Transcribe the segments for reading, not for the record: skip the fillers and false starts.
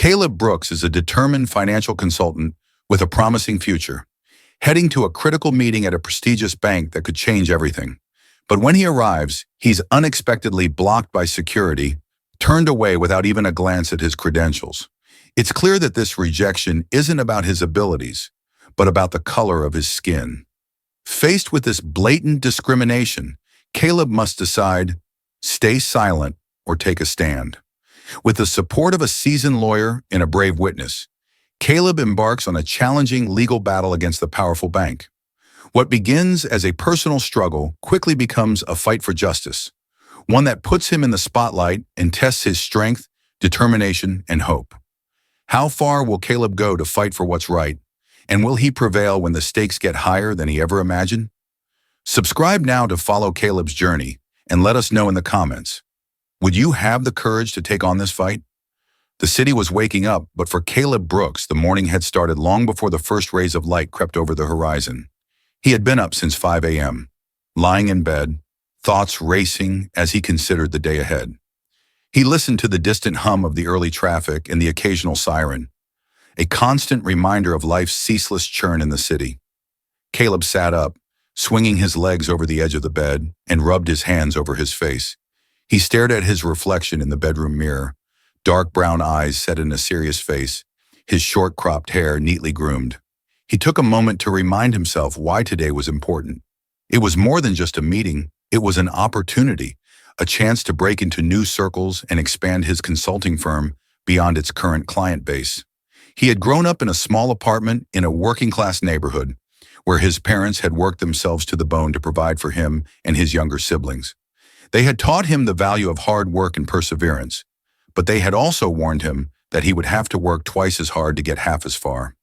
Caleb Brooks is a determined financial consultant with a promising future, heading to a critical meeting at a prestigious bank that could change everything. But when he arrives, he's unexpectedly blocked by security, turned away without even a glance at his credentials. It's clear that this rejection isn't about his abilities, but about the color of his skin. Faced with this blatant discrimination, Caleb must decide, stay silent or take a stand. With the support of a seasoned lawyer and a brave witness, Caleb embarks on a challenging legal battle against the powerful bank. What begins as a personal struggle quickly becomes a fight for justice, one that puts him in the spotlight and tests his strength, determination, and hope. How far will Caleb go to fight for what's right, and will he prevail when the stakes get higher than he ever imagined? Subscribe now to follow Caleb's journey, and let us know in the comments. Would you have the courage to take on this fight? The city was waking up, but for Caleb Brooks, the morning had started long before the first rays of light crept over the horizon. He had been up since 5 a.m., lying in bed, thoughts racing as he considered the day ahead. He listened to the distant hum of the early traffic and the occasional siren, a constant reminder of life's ceaseless churn in the city. Caleb sat up, swinging his legs over the edge of the bed, and rubbed his hands over his face. He stared at his reflection in the bedroom mirror, dark brown eyes set in a serious face, his short-cropped hair neatly groomed. He took a moment to remind himself why today was important. It was more than just a meeting, it was an opportunity, a chance to break into new circles and expand his consulting firm beyond its current client base. He had grown up in a small apartment in a working-class neighborhood, where his parents had worked themselves to the bone to provide for him and his younger siblings. They had taught him the value of hard work and perseverance, but they had also warned him that he would have to work twice as hard to get half as far.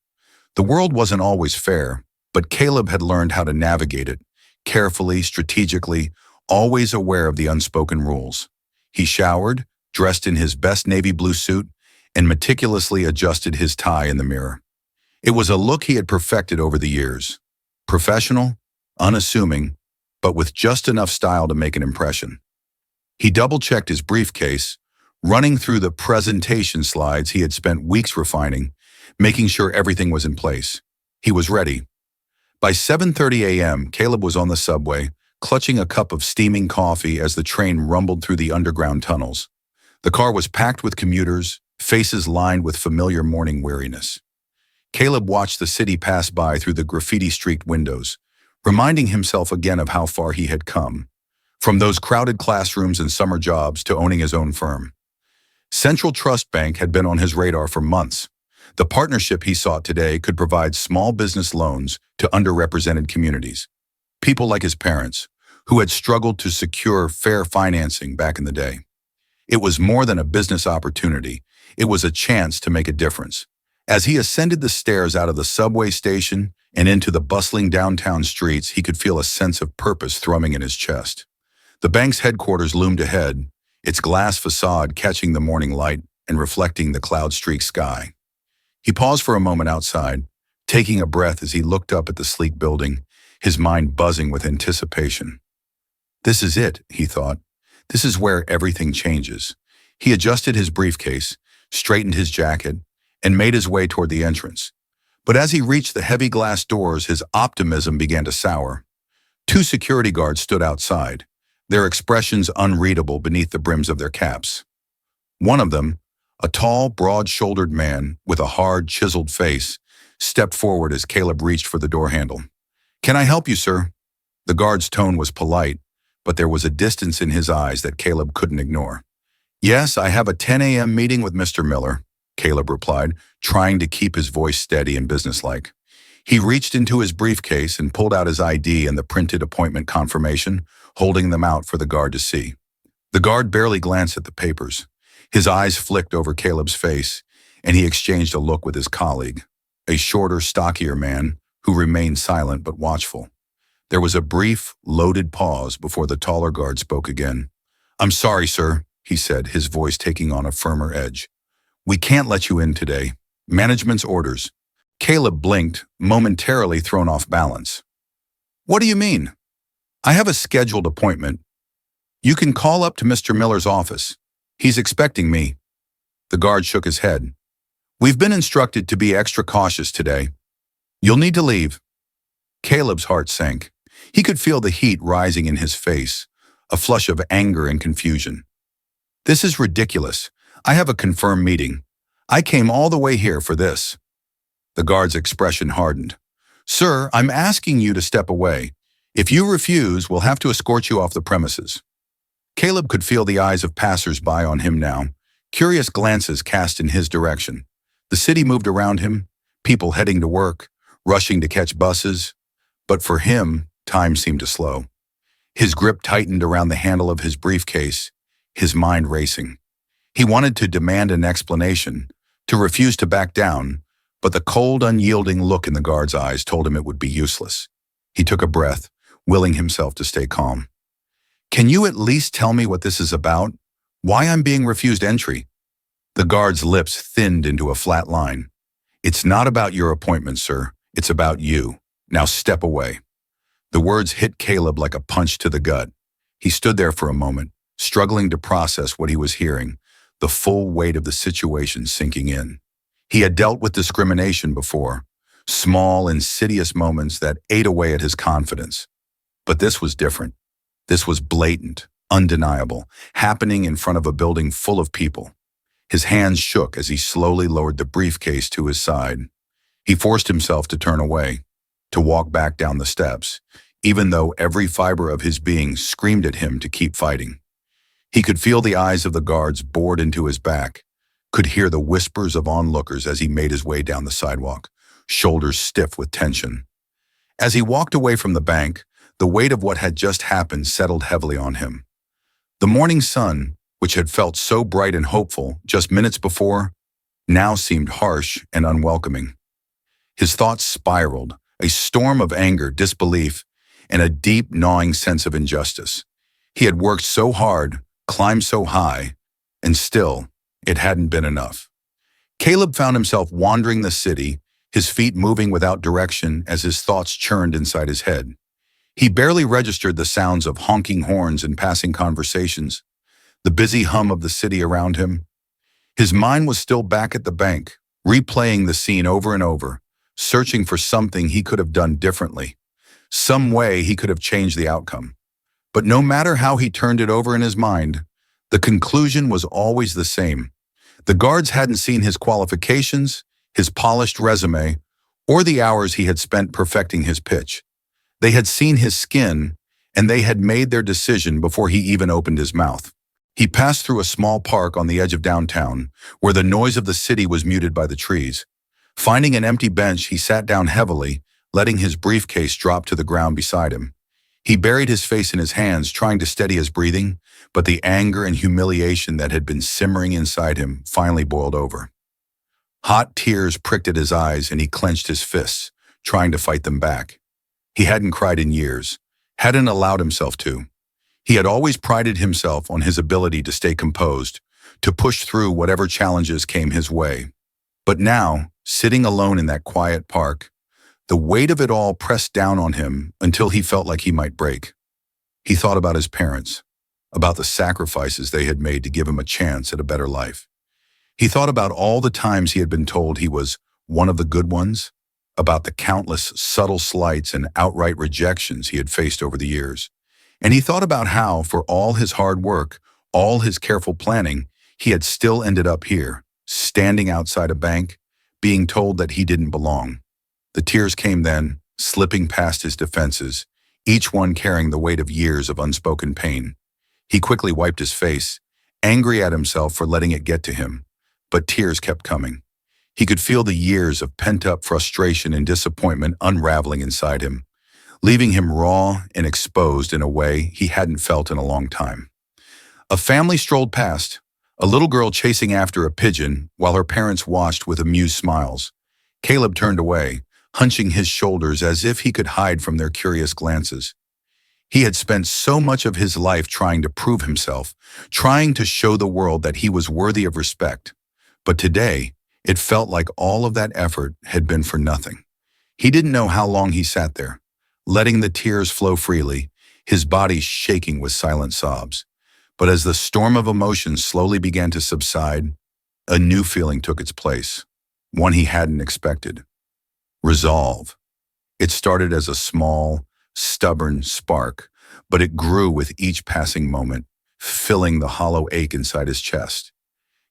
The world wasn't always fair, but Caleb had learned how to navigate it, carefully, strategically, always aware of the unspoken rules. He showered, dressed in his best navy blue suit, and meticulously adjusted his tie in the mirror. It was a look he had perfected over the years. Professional, unassuming, but with just enough style to make an impression. He double-checked his briefcase, running through the presentation slides he had spent weeks refining, making sure everything was in place. He was ready. By 7:30 a.m., Caleb was on the subway, clutching a cup of steaming coffee as the train rumbled through the underground tunnels. The car was packed with commuters, faces lined with familiar morning weariness. Caleb watched the city pass by through the graffiti-streaked windows, reminding himself again of how far he had come, from those crowded classrooms and summer jobs to owning his own firm. Central Trust Bank had been on his radar for months. The partnership he sought today could provide small business loans to underrepresented communities, people like his parents, who had struggled to secure fair financing back in the day. It was more than a business opportunity. It was a chance to make a difference. As he ascended the stairs out of the subway station and into the bustling downtown streets, he could feel a sense of purpose thrumming in his chest. The bank's headquarters loomed ahead, its glass facade catching the morning light and reflecting the cloud-streaked sky. He paused for a moment outside, taking a breath as he looked up at the sleek building, his mind buzzing with anticipation. This is it, he thought. This is where everything changes. He adjusted his briefcase, straightened his jacket, and made his way toward the entrance. But as he reached the heavy glass doors, his optimism began to sour. Two security guards stood outside, their expressions unreadable beneath the brims of their caps. One of them, a tall, broad-shouldered man with a hard, chiseled face, stepped forward as Caleb reached for the door handle. "Can I help you, sir?" The guard's tone was polite, but there was a distance in his eyes that Caleb couldn't ignore. "Yes, I have a 10 a.m. meeting with Mr. Miller," Caleb replied, trying to keep his voice steady and businesslike. He reached into his briefcase and pulled out his ID and the printed appointment confirmation, holding them out for the guard to see. The guard barely glanced at the papers. His eyes flicked over Caleb's face, and he exchanged a look with his colleague, a shorter, stockier man who remained silent but watchful. There was a brief, loaded pause before the taller guard spoke again. "I'm sorry, sir," he said, his voice taking on a firmer edge. "We can't let you in today. Management's orders." Caleb blinked, momentarily thrown off balance. "What do you mean?" "I have a scheduled appointment. You can call up to Mr. Miller's office. He's expecting me." The guard shook his head. We've been instructed to be extra cautious today. You'll need to leave. Caleb's heart sank. He could feel the heat rising in his face, a flush of anger and confusion. This is ridiculous. I have a confirmed meeting. I came all the way here for this. The guard's expression hardened. Sir, I'm asking you to step away. If you refuse, we'll have to escort you off the premises. Caleb could feel the eyes of passers-by on him now, curious glances cast in his direction. The city moved around him, people heading to work, rushing to catch buses. But for him, time seemed to slow. His grip tightened around the handle of his briefcase, his mind racing. He wanted to demand an explanation, to refuse to back down, but the cold, unyielding look in the guard's eyes told him it would be useless. He took a breath, willing himself to stay calm. Can you at least tell me what this is about? Why I'm being refused entry? The guard's lips thinned into a flat line. It's not about your appointment, sir. It's about you. Now step away. The words hit Caleb like a punch to the gut. He stood there for a moment, struggling to process what he was hearing, the full weight of the situation sinking in. He had dealt with discrimination before, small, insidious moments that ate away at his confidence. But this was different. This was blatant, undeniable, happening in front of a building full of people. His hands shook as he slowly lowered the briefcase to his side. He forced himself to turn away, to walk back down the steps, even though every fiber of his being screamed at him to keep fighting. He could feel the eyes of the guards bored into his back, could hear the whispers of onlookers as he made his way down the sidewalk, shoulders stiff with tension. As he walked away from the bank, the weight of what had just happened settled heavily on him. The morning sun, which had felt so bright and hopeful just minutes before, now seemed harsh and unwelcoming. His thoughts spiraled, a storm of anger, disbelief, and a deep, gnawing sense of injustice. He had worked so hard, climbed so high, and still, it hadn't been enough. Caleb found himself wandering the city, his feet moving without direction as his thoughts churned inside his head. He barely registered the sounds of honking horns and passing conversations, the busy hum of the city around him. His mind was still back at the bank, replaying the scene over and over, searching for something he could have done differently, some way he could have changed the outcome. But no matter how he turned it over in his mind, the conclusion was always the same. The guards hadn't seen his qualifications, his polished resume, or the hours he had spent perfecting his pitch. They had seen his skin, and they had made their decision before he even opened his mouth. He passed through a small park on the edge of downtown, where the noise of the city was muted by the trees. Finding an empty bench, he sat down heavily, letting his briefcase drop to the ground beside him. He buried his face in his hands, trying to steady his breathing, but the anger and humiliation that had been simmering inside him finally boiled over. Hot tears pricked at his eyes, and he clenched his fists, trying to fight them back. He hadn't cried in years, hadn't allowed himself to. He had always prided himself on his ability to stay composed, to push through whatever challenges came his way. But now, sitting alone in that quiet park, the weight of it all pressed down on him until he felt like he might break. He thought about his parents, about the sacrifices they had made to give him a chance at a better life. He thought about all the times he had been told he was one of the good ones, about the countless subtle slights and outright rejections he had faced over the years. And he thought about how, for all his hard work, all his careful planning, he had still ended up here, standing outside a bank, being told that he didn't belong. The tears came then, slipping past his defenses, each one carrying the weight of years of unspoken pain. He quickly wiped his face, angry at himself for letting it get to him, but tears kept coming. He could feel the years of pent-up frustration and disappointment unraveling inside him, leaving him raw and exposed in a way he hadn't felt in a long time. A family strolled past, a little girl chasing after a pigeon while her parents watched with amused smiles. Caleb turned away, hunching his shoulders as if he could hide from their curious glances. He had spent so much of his life trying to prove himself, trying to show the world that he was worthy of respect. But today, it felt like all of that effort had been for nothing. He didn't know how long he sat there, letting the tears flow freely, his body shaking with silent sobs. But as the storm of emotions slowly began to subside, a new feeling took its place. one he hadn't expected. Resolve. It started as a small, stubborn spark, but it grew with each passing moment, filling the hollow ache inside his chest.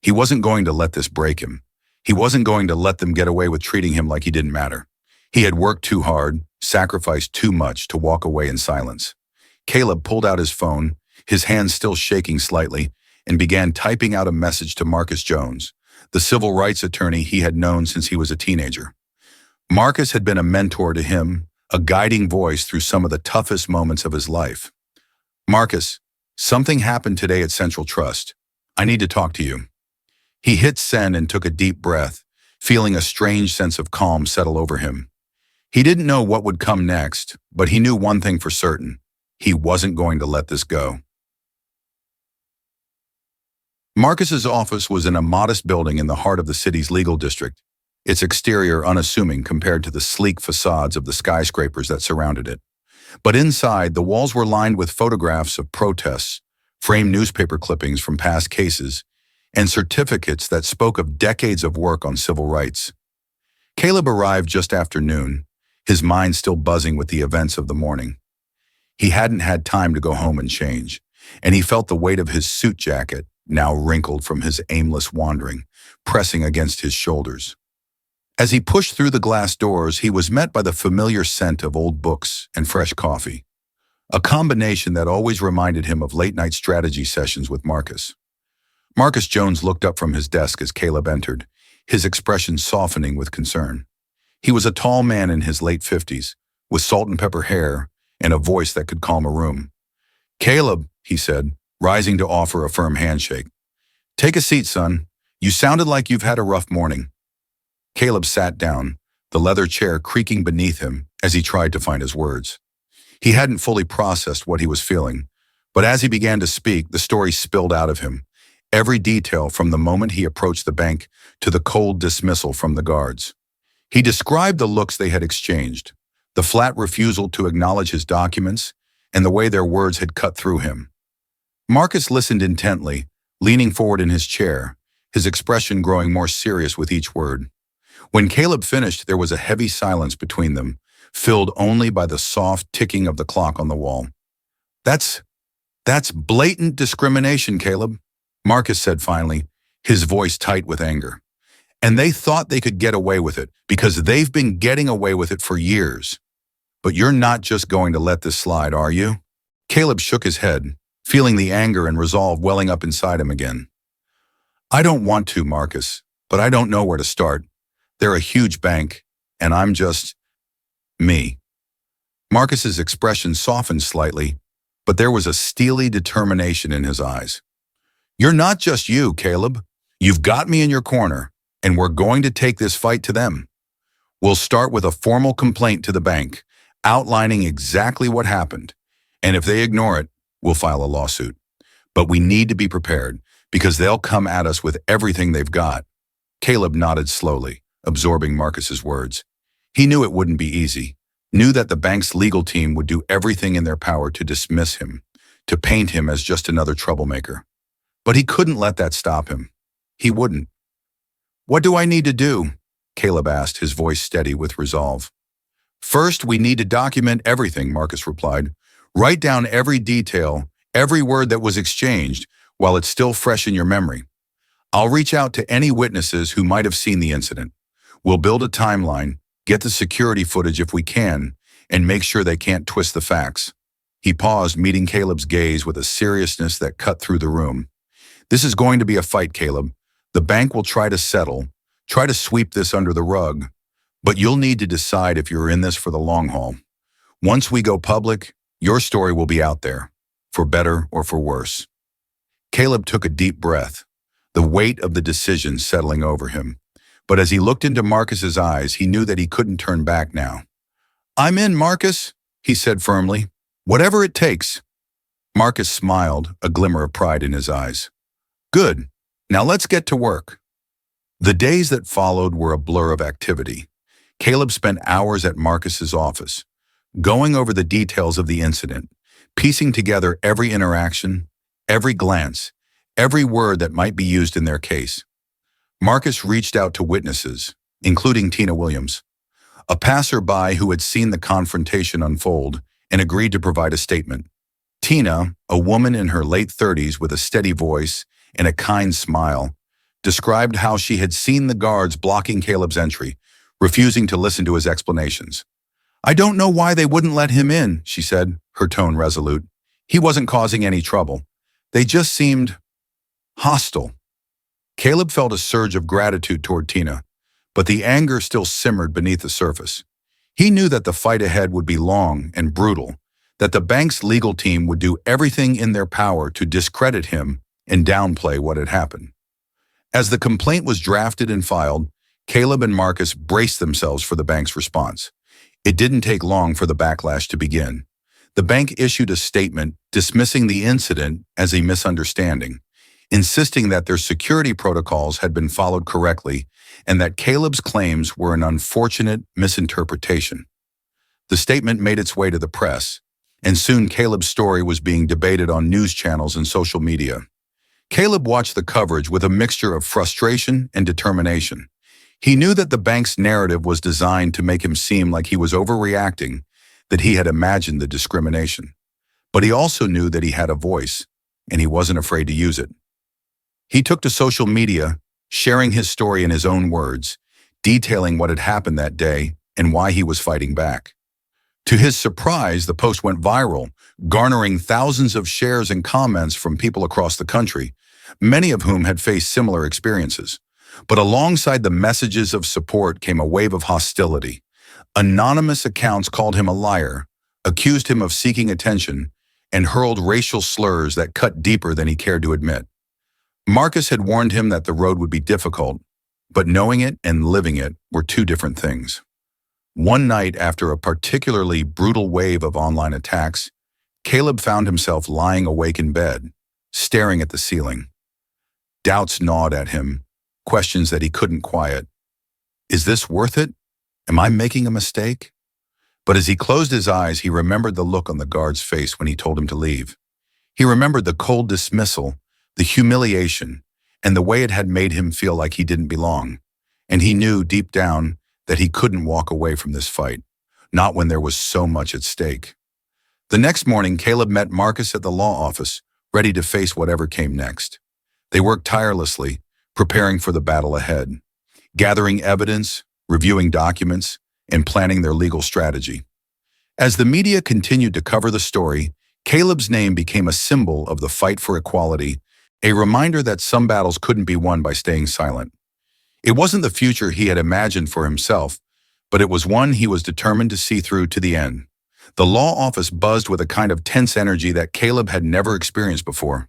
He wasn't going to let this break him. He wasn't going to let them get away with treating him like he didn't matter. He had worked too hard, sacrificed too much to walk away in silence. Caleb pulled out his phone, his hands still shaking slightly, and began typing out a message to Marcus Jones, the civil rights attorney he had known since he was a teenager. Marcus had been a mentor to him, a guiding voice through some of the toughest moments of his life. Marcus, something happened today at Central Trust. I need to talk to you. He hit send and took a deep breath, feeling a strange sense of calm settle over him. He didn't know what would come next, but he knew one thing for certain. He wasn't going to let this go. Marcus's office was in a modest building in the heart of the city's legal district, its exterior unassuming compared to the sleek facades of the skyscrapers that surrounded it. But inside, the walls were lined with photographs of protests, framed newspaper clippings from past cases, and certificates that spoke of decades of work on civil rights. Caleb arrived just after noon, his mind still buzzing with the events of the morning. He hadn't had time to go home and change, and he felt the weight of his suit jacket, now wrinkled from his aimless wandering, pressing against his shoulders. As he pushed through the glass doors, he was met by the familiar scent of old books and fresh coffee, a combination that always reminded him of late-night strategy sessions with Marcus. Marcus Jones looked up from his desk as Caleb entered, his expression softening with concern. He was a tall man in his late 50s, with salt and pepper hair and a voice that could calm a room. "Caleb," he said, rising to offer a firm handshake. "Take a seat, son. You sounded like you've had a rough morning." Caleb sat down, the leather chair creaking beneath him as he tried to find his words. He hadn't fully processed what he was feeling, but as he began to speak, the story spilled out of him. Every detail from the moment he approached the bank to the cold dismissal from the guards. He described the looks they had exchanged, the flat refusal to acknowledge his documents, and the way their words had cut through him. Marcus listened intently, leaning forward in his chair, his expression growing more serious with each word. When Caleb finished, there was a heavy silence between them, filled only by the soft ticking of the clock on the wall. That's blatant discrimination, Caleb," Marcus said finally, his voice tight with anger. "And they thought they could get away with it because they've been getting away with it for years. But you're not just going to let this slide, are you?" Caleb shook his head, feeling the anger and resolve welling up inside him again. "I don't want to, Marcus, but I don't know where to start. They're a huge bank, and I'm just me." Marcus's expression softened slightly, but there was a steely determination in his eyes. "You're not just you, Caleb. You've got me in your corner, and we're going to take this fight to them. We'll start with a formal complaint to the bank, outlining exactly what happened, and if they ignore it, we'll file a lawsuit. But we need to be prepared, because they'll come at us with everything they've got." Caleb nodded slowly, absorbing Marcus's words. He knew it wouldn't be easy, knew that the bank's legal team would do everything in their power to dismiss him, to paint him as just another troublemaker. But he couldn't let that stop him. He wouldn't. "What do I need to do?" Caleb asked, his voice steady with resolve. "First, we need to document everything," Marcus replied. "Write down every detail, every word that was exchanged, while it's still fresh in your memory. I'll reach out to any witnesses who might have seen the incident. We'll build a timeline, get the security footage if we can, and make sure they can't twist the facts." He paused, meeting Caleb's gaze with a seriousness that cut through the room. "This is going to be a fight, Caleb. The bank will try to settle, try to sweep this under the rug, but you'll need to decide if you're in this for the long haul. Once we go public, your story will be out there, for better or for worse." Caleb took a deep breath, the weight of the decision settling over him. But as he looked into Marcus's eyes, he knew that he couldn't turn back now. "I'm in, Marcus," he said firmly. "Whatever it takes." Marcus smiled, a glimmer of pride in his eyes. "Good. Now let's get to work." The days that followed were a blur of activity. Caleb spent hours at Marcus's office, going over the details of the incident, piecing together every interaction, every glance, every word that might be used in their case. Marcus reached out to witnesses, including Tina Williams, a passerby who had seen the confrontation unfold and agreed to provide a statement. Tina, a woman in her late 30s with a steady voice and a kind smile, described how she had seen the guards blocking Caleb's entry, refusing to listen to his explanations. "I don't know why they wouldn't let him in," she said, her tone resolute. "He wasn't causing any trouble. They just seemed hostile." Caleb felt a surge of gratitude toward Tina, but the anger still simmered beneath the surface. He knew that the fight ahead would be long and brutal, that the bank's legal team would do everything in their power to discredit him and downplay what had happened. As the complaint was drafted and filed, Caleb and Marcus braced themselves for the bank's response. It didn't take long for the backlash to begin. The bank issued a statement dismissing the incident as a misunderstanding, insisting that their security protocols had been followed correctly and that Caleb's claims were an unfortunate misinterpretation. The statement made its way to the press, and soon Caleb's story was being debated on news channels and social media. Caleb watched the coverage with a mixture of frustration and determination. He knew that the bank's narrative was designed to make him seem like he was overreacting, that he had imagined the discrimination. But he also knew that he had a voice, and he wasn't afraid to use it. He took to social media, sharing his story in his own words, detailing what had happened that day and why he was fighting back. To his surprise, the post went viral, garnering thousands of shares and comments from people across the country, many of whom had faced similar experiences. But alongside the messages of support came a wave of hostility. Anonymous accounts called him a liar, accused him of seeking attention, and hurled racial slurs that cut deeper than he cared to admit. Marcus had warned him that the road would be difficult, but knowing it and living it were two different things. One night after a particularly brutal wave of online attacks, Caleb found himself lying awake in bed, staring at the ceiling. Doubts gnawed at him, questions that he couldn't quiet. Is this worth it? Am I making a mistake? But as he closed his eyes, he remembered the look on the guard's face when he told him to leave. He remembered the cold dismissal, the humiliation, and the way it had made him feel like he didn't belong. And he knew deep down that he couldn't walk away from this fight, not when there was so much at stake. The next morning, Caleb met Marcus at the law office, ready to face whatever came next. They worked tirelessly, preparing for the battle ahead, gathering evidence, reviewing documents, and planning their legal strategy. As the media continued to cover the story, Caleb's name became a symbol of the fight for equality, a reminder that some battles couldn't be won by staying silent. It wasn't the future he had imagined for himself, but it was one he was determined to see through to the end. The law office buzzed with a kind of tense energy that Caleb had never experienced before.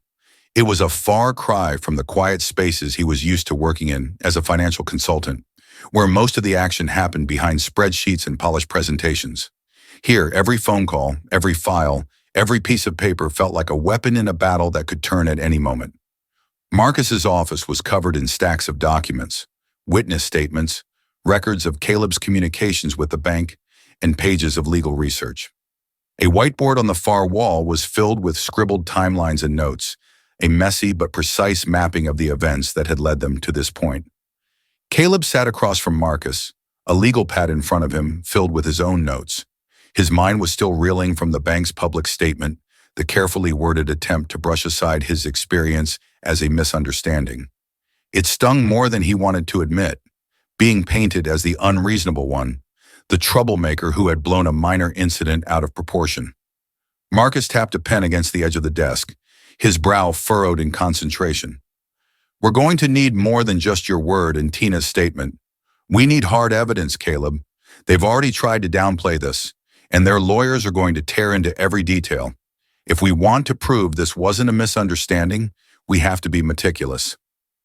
It was a far cry from the quiet spaces he was used to working in as a financial consultant, where most of the action happened behind spreadsheets and polished presentations. Here, every phone call, every file, every piece of paper felt like a weapon in a battle that could turn at any moment. Marcus's office was covered in stacks of documents, witness statements, records of Caleb's communications with the bank, and pages of legal research. A whiteboard on the far wall was filled with scribbled timelines and notes, a messy but precise mapping of the events that had led them to this point. Caleb sat across from Marcus, a legal pad in front of him filled with his own notes. His mind was still reeling from the bank's public statement, the carefully worded attempt to brush aside his experience as a misunderstanding. It stung more than he wanted to admit, being painted as the unreasonable one, the troublemaker who had blown a minor incident out of proportion. Marcus tapped a pen against the edge of the desk, his brow furrowed in concentration. "We're going to need more than just your word and Tina's statement. We need hard evidence, Caleb. They've already tried to downplay this, and their lawyers are going to tear into every detail. If we want to prove this wasn't a misunderstanding, we have to be meticulous."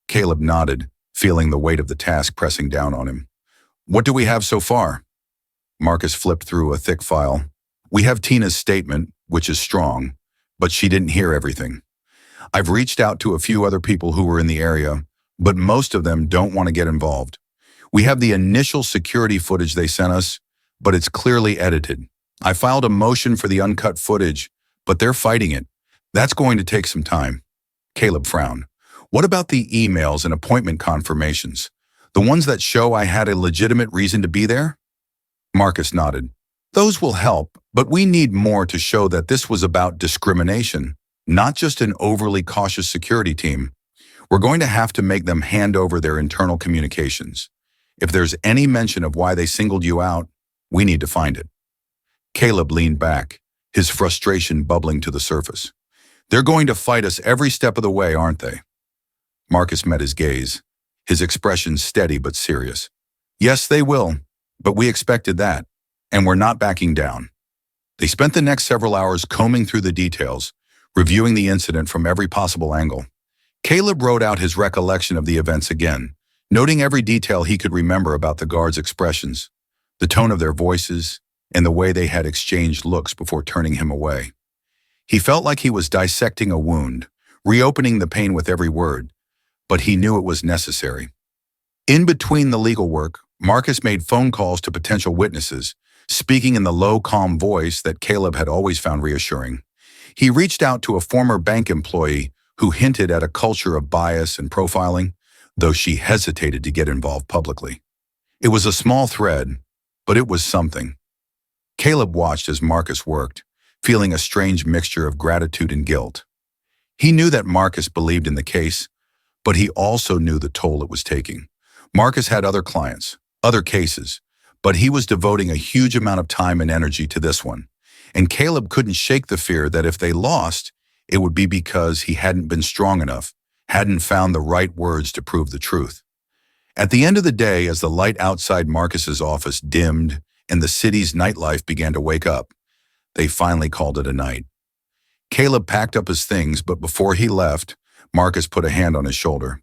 Caleb nodded, feeling the weight of the task pressing down on him. "What do we have so far?" Marcus flipped through a thick file. "We have Tina's statement, which is strong, but she didn't hear everything. I've reached out to a few other people who were in the area, but most of them don't want to get involved. We have the initial security footage they sent us, but it's clearly edited. I filed a motion for the uncut footage, but they're fighting it. That's going to take some time." Caleb frowned. "What about the emails and appointment confirmations? The ones that show I had a legitimate reason to be there? Marcus nodded. Those will help, but we need more to show that this was about discrimination, not just an overly cautious security team. We're going to have to make them hand over their internal communications. If there's any mention of why they singled you out, we need to find it. Caleb leaned back, his frustration bubbling to the surface. They're going to fight us every step of the way, aren't they? Marcus met his gaze, his expression steady but serious. Yes, they will, but we expected that, and we're not backing down. They spent the next several hours combing through the details, reviewing the incident from every possible angle. Caleb wrote out his recollection of the events again, noting every detail he could remember about the guards' expressions, the tone of their voices, and the way they had exchanged looks before turning him away. He felt like he was dissecting a wound, reopening the pain with every word, but he knew it was necessary. In between the legal work, Marcus made phone calls to potential witnesses, speaking in the low, calm voice that Caleb had always found reassuring. He reached out to a former bank employee who hinted at a culture of bias and profiling, though she hesitated to get involved publicly. It was a small thread, but it was something. Caleb watched as Marcus worked, feeling a strange mixture of gratitude and guilt. He knew that Marcus believed in the case, but he also knew the toll it was taking. Marcus had other clients, other cases, but he was devoting a huge amount of time and energy to this one. And Caleb couldn't shake the fear that if they lost, it would be because he hadn't been strong enough, hadn't found the right words to prove the truth. At the end of the day, as the light outside Marcus's office dimmed and the city's nightlife began to wake up, they finally called it a night. Caleb packed up his things, but before he left, Marcus put a hand on his shoulder.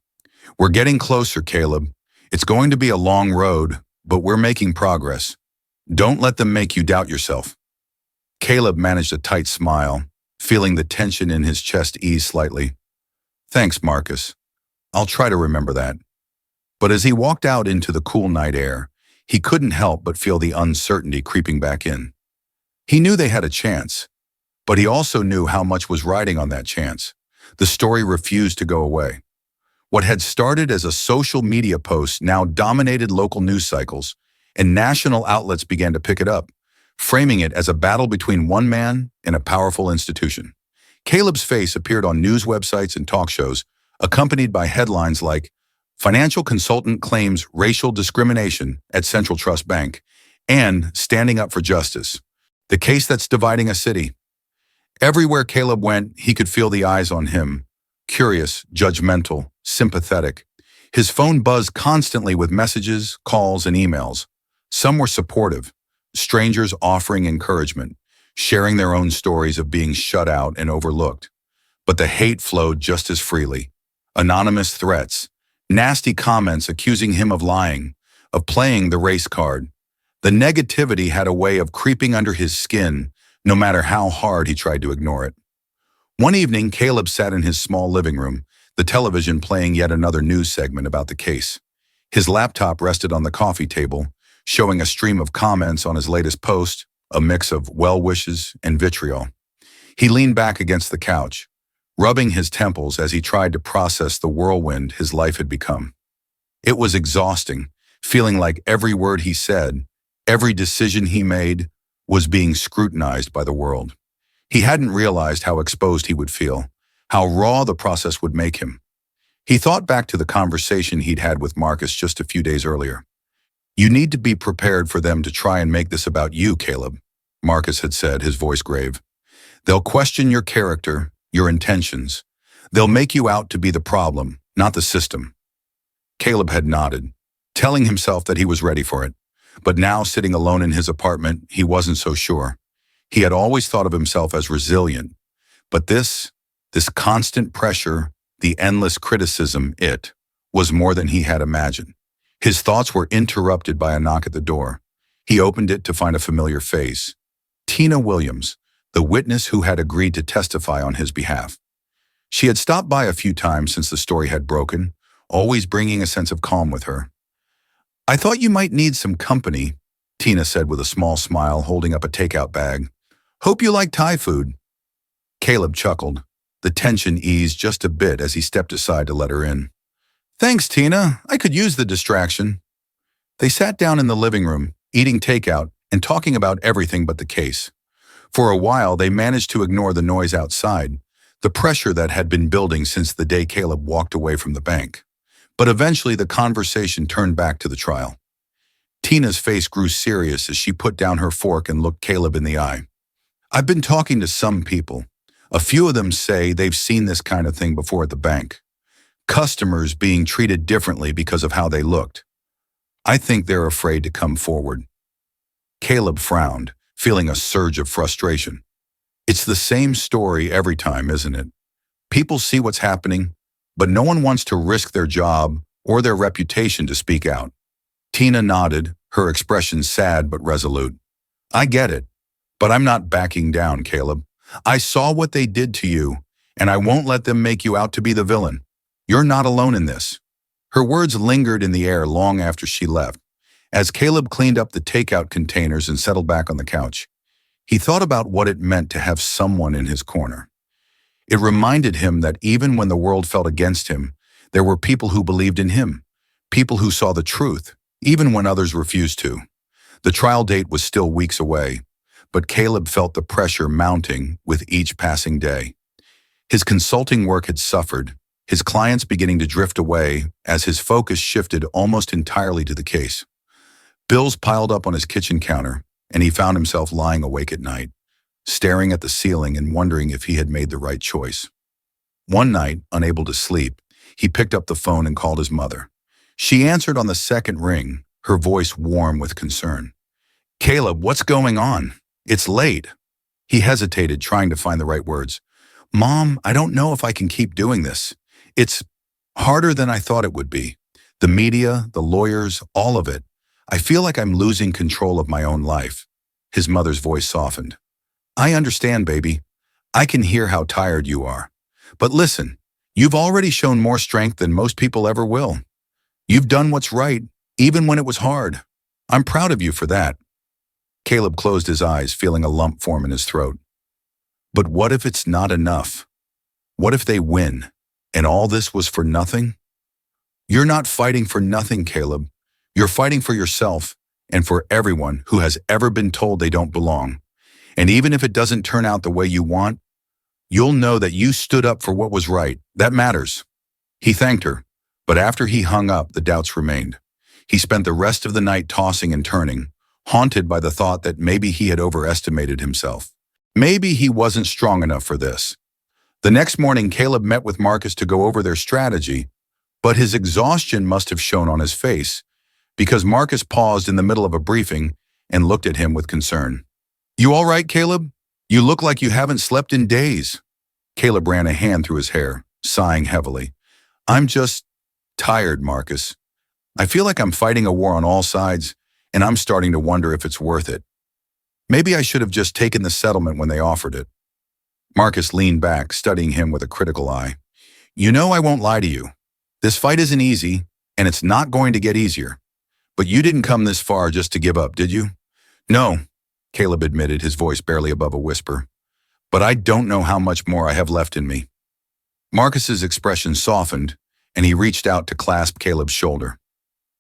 We're getting closer, Caleb. It's going to be a long road, but we're making progress. Don't let them make you doubt yourself. Caleb managed a tight smile, feeling the tension in his chest ease slightly. Thanks, Marcus. I'll try to remember that. But as he walked out into the cool night air, he couldn't help but feel the uncertainty creeping back in. He knew they had a chance, but he also knew how much was riding on that chance. The story refused to go away. What had started as a social media post now dominated local news cycles, and national outlets began to pick it up, framing it as a battle between one man and a powerful institution. Caleb's face appeared on news websites and talk shows, accompanied by headlines like, "Financial Consultant Claims Racial Discrimination at Central Trust Bank," and "Standing Up for Justice, the Case That's Dividing a City." Everywhere Caleb went, he could feel the eyes on him, curious, judgmental, sympathetic. His phone buzzed constantly with messages, calls, and emails. Some were supportive, strangers offering encouragement, sharing their own stories of being shut out and overlooked. But the hate flowed just as freely. Anonymous threats, nasty comments accusing him of lying, of playing the race card. The negativity had a way of creeping under his skin, no matter how hard he tried to ignore it. One evening, Caleb sat in his small living room, the television playing yet another news segment about the case. His laptop rested on the coffee table, showing a stream of comments on his latest post, a mix of well wishes and vitriol. He leaned back against the couch, rubbing his temples as he tried to process the whirlwind his life had become. It was exhausting, feeling like every word he said, every decision he made, was being scrutinized by the world. He hadn't realized how exposed he would feel, how raw the process would make him. He thought back to the conversation he'd had with Marcus just a few days earlier. "You need to be prepared for them to try and make this about you, Caleb," Marcus had said, his voice grave. "They'll question your character, your intentions. They'll make you out to be the problem, not the system." Caleb had nodded, telling himself that he was ready for it. But now, sitting alone in his apartment, he wasn't so sure. He had always thought of himself as resilient, but this constant pressure, the endless criticism, it was more than he had imagined. His thoughts were interrupted by a knock at the door. He opened it to find a familiar face. Tina Williams, the witness who had agreed to testify on his behalf. She had stopped by a few times since the story had broken, always bringing a sense of calm with her. "I thought you might need some company," Tina said with a small smile, holding up a takeout bag. "Hope you like Thai food." Caleb chuckled. The tension eased just a bit as he stepped aside to let her in. Thanks, Tina. I could use the distraction. They sat down in the living room, eating takeout and talking about everything but the case. For a while, they managed to ignore the noise outside, the pressure that had been building since the day Caleb walked away from the bank. But eventually, the conversation turned back to the trial. Tina's face grew serious as she put down her fork and looked Caleb in the eye. I've been talking to some people. A few of them say they've seen this kind of thing before at the bank. Customers being treated differently because of how they looked. I think they're afraid to come forward. Caleb frowned, feeling a surge of frustration. It's the same story every time, isn't it? People see what's happening, but no one wants to risk their job or their reputation to speak out. Tina nodded, her expression sad but resolute. I get it, but I'm not backing down, Caleb. I saw what they did to you, and I won't let them make you out to be the villain. You're not alone in this. Her words lingered in the air long after she left. As Caleb cleaned up the takeout containers and settled back on the couch, he thought about what it meant to have someone in his corner. It reminded him that even when the world felt against him, there were people who believed in him, people who saw the truth, even when others refused to. The trial date was still weeks away, but Caleb felt the pressure mounting with each passing day. His consulting work had suffered, his clients beginning to drift away as his focus shifted almost entirely to the case. Bills piled up on his kitchen counter, and he found himself lying awake at night, staring at the ceiling and wondering if he had made the right choice. One night, unable to sleep, he picked up the phone and called his mother. She answered on the second ring, her voice warm with concern. Caleb, what's going on? It's late. He hesitated, trying to find the right words. Mom, I don't know if I can keep doing this. It's harder than I thought it would be. The media, the lawyers, all of it. I feel like I'm losing control of my own life. His mother's voice softened. I understand, baby. I can hear how tired you are. But listen, you've already shown more strength than most people ever will. You've done what's right, even when it was hard. I'm proud of you for that. Caleb closed his eyes, feeling a lump form in his throat. But what if it's not enough? What if they win, and all this was for nothing? You're not fighting for nothing, Caleb. You're fighting for yourself and for everyone who has ever been told they don't belong. And even if it doesn't turn out the way you want, you'll know that you stood up for what was right. That matters. He thanked her, but after he hung up, the doubts remained. He spent the rest of the night tossing and turning, haunted by the thought that maybe he had overestimated himself. Maybe he wasn't strong enough for this. The next morning, Caleb met with Marcus to go over their strategy, but his exhaustion must have shown on his face, because Marcus paused in the middle of a briefing and looked at him with concern. You all right, Caleb? You look like you haven't slept in days. Caleb ran a hand through his hair, sighing heavily. I'm just tired, Marcus. I feel like I'm fighting a war on all sides, and I'm starting to wonder if it's worth it. Maybe I should have just taken the settlement when they offered it. Marcus leaned back, studying him with a critical eye. You know I won't lie to you. This fight isn't easy, and it's not going to get easier. But you didn't come this far just to give up, did you? No, Caleb admitted, his voice barely above a whisper. But I don't know how much more I have left in me. Marcus's expression softened, and he reached out to clasp Caleb's shoulder.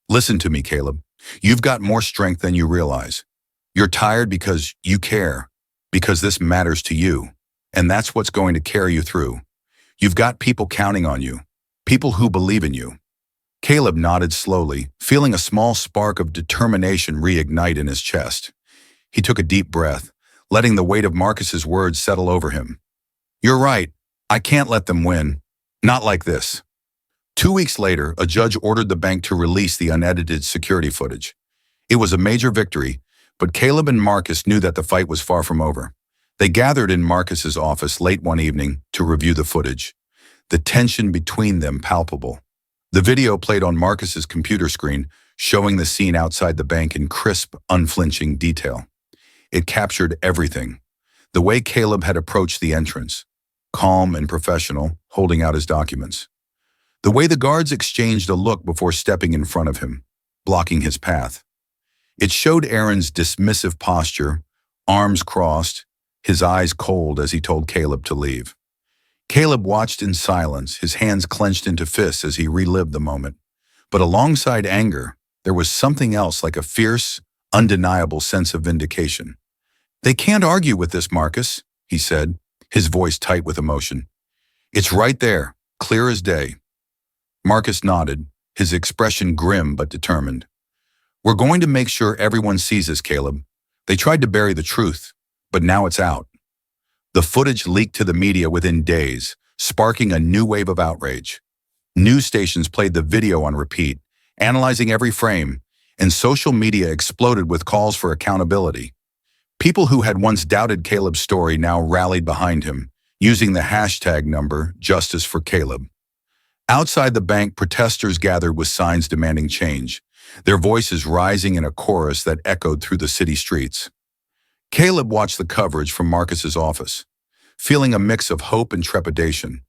Listen to me, Caleb. You've got more strength than you realize. You're tired because you care, because this matters to you, and that's what's going to carry you through. You've got people counting on you, people who believe in you. Caleb nodded slowly, feeling a small spark of determination reignite in his chest. He took a deep breath, letting the weight of Marcus's words settle over him. You're right. I can't let them win. Not like this. 2 weeks later, a judge ordered the bank to release the unedited security footage. It was a major victory, but Caleb and Marcus knew that the fight was far from over. They gathered in Marcus's office late one evening to review the footage, the tension between them palpable. The video played on Marcus's computer screen, showing the scene outside the bank in crisp, unflinching detail. It captured everything. The way Caleb had approached the entrance, calm and professional, holding out his documents. The way the guards exchanged a look before stepping in front of him, blocking his path. It showed Aaron's dismissive posture, arms crossed, his eyes cold as he told Caleb to leave. Caleb watched in silence, his hands clenched into fists as he relived the moment. But alongside anger, there was something else, like a fierce, undeniable sense of vindication. "They can't argue with this, Marcus," he said, his voice tight with emotion. "It's right there, clear as day." Marcus nodded, his expression grim but determined. "We're going to make sure everyone sees this, Caleb. They tried to bury the truth, but now it's out." The footage leaked to the media within days, sparking a new wave of outrage. News stations played the video on repeat, analyzing every frame, and social media exploded with calls for accountability. People who had once doubted Caleb's story now rallied behind him, using the hashtag number Justice for Caleb. Outside the bank, protesters gathered with signs demanding change, their voices rising in a chorus that echoed through the city streets. Caleb watched the coverage from Marcus's office, feeling a mix of hope and trepidation.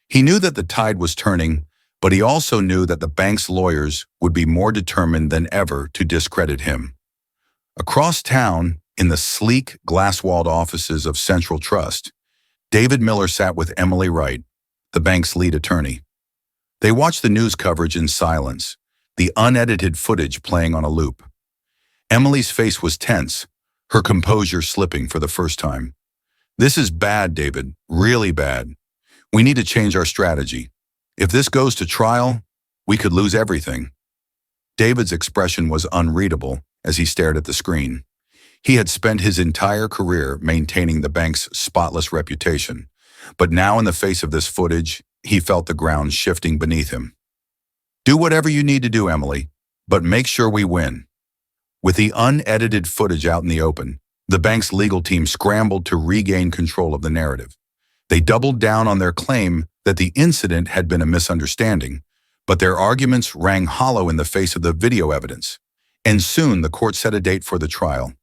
He knew that the tide was turning, but he also knew that the bank's lawyers would be more determined than ever to discredit him. Across town, in the sleek, glass-walled offices of Central Trust, David Miller sat with Emily Wright, the bank's lead attorney. They watched the news coverage in silence, the unedited footage playing on a loop. Emily's face was tense, her composure slipping for the first time. "This is bad, David, really bad. We need to change our strategy. If this goes to trial, we could lose everything." David's expression was unreadable as he stared at the screen. He had spent his entire career maintaining the bank's spotless reputation, but now in the face of this footage, he felt the ground shifting beneath him. "Do whatever you need to do, Emily, but make sure we win." With the unedited footage out in the open, the bank's legal team scrambled to regain control of the narrative. They doubled down on their claim that the incident had been a misunderstanding, but their arguments rang hollow in the face of the video evidence. And soon the court set a date for the trial.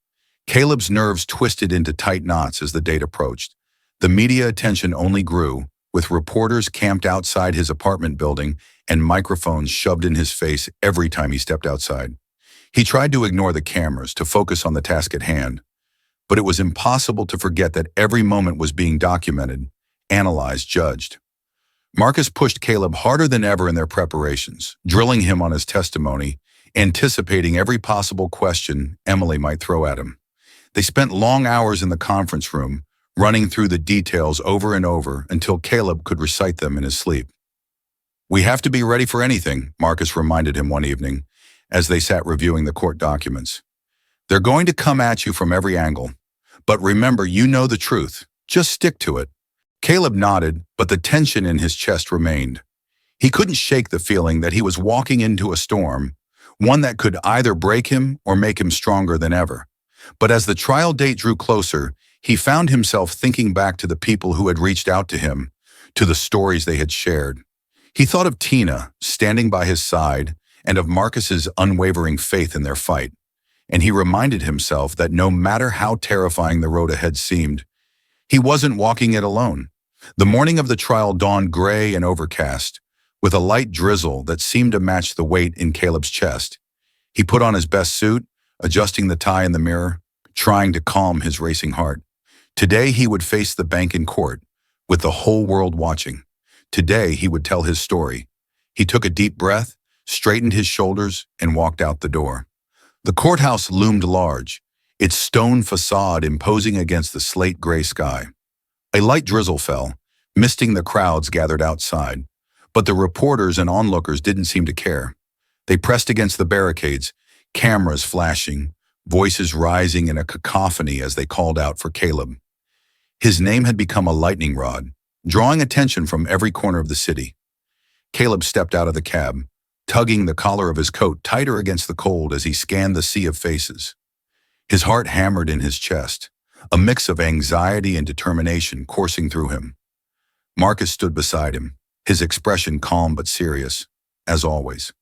Caleb's nerves twisted into tight knots as the date approached. The media attention only grew, with reporters camped outside his apartment building and microphones shoved in his face every time he stepped outside. He tried to ignore the cameras to focus on the task at hand, but it was impossible to forget that every moment was being documented, analyzed, judged. Marcus pushed Caleb harder than ever in their preparations, drilling him on his testimony, anticipating every possible question Emily might throw at him. They spent long hours in the conference room, running through the details over and over until Caleb could recite them in his sleep. "We have to be ready for anything," Marcus reminded him one evening, as they sat reviewing the court documents. "They're going to come at you from every angle. But remember, you know the truth. Just stick to it." Caleb nodded, but the tension in his chest remained. He couldn't shake the feeling that he was walking into a storm, one that could either break him or make him stronger than ever. But as the trial date drew closer, he found himself thinking back to the people who had reached out to him, to the stories they had shared. He thought of Tina, standing by his side, and of Marcus's unwavering faith in their fight. And he reminded himself that no matter how terrifying the road ahead seemed, he wasn't walking it alone. The morning of the trial dawned gray and overcast, with a light drizzle that seemed to match the weight in Caleb's chest. He put on his best suit, adjusting the tie in the mirror, trying to calm his racing heart. Today he would face the bank in court, with the whole world watching. Today he would tell his story. He took a deep breath, straightened his shoulders, and walked out the door. The courthouse loomed large, its stone facade imposing against the slate-gray sky. A light drizzle fell, misting the crowds gathered outside, but the reporters and onlookers didn't seem to care. They pressed against the barricades, cameras flashing, voices rising in a cacophony as they called out for Caleb. His name had become a lightning rod, drawing attention from every corner of the city. Caleb stepped out of the cab, tugging the collar of his coat tighter against the cold as he scanned the sea of faces. His heart hammered in his chest, a mix of anxiety and determination coursing through him. Marcus stood beside him, his expression calm but serious, as always.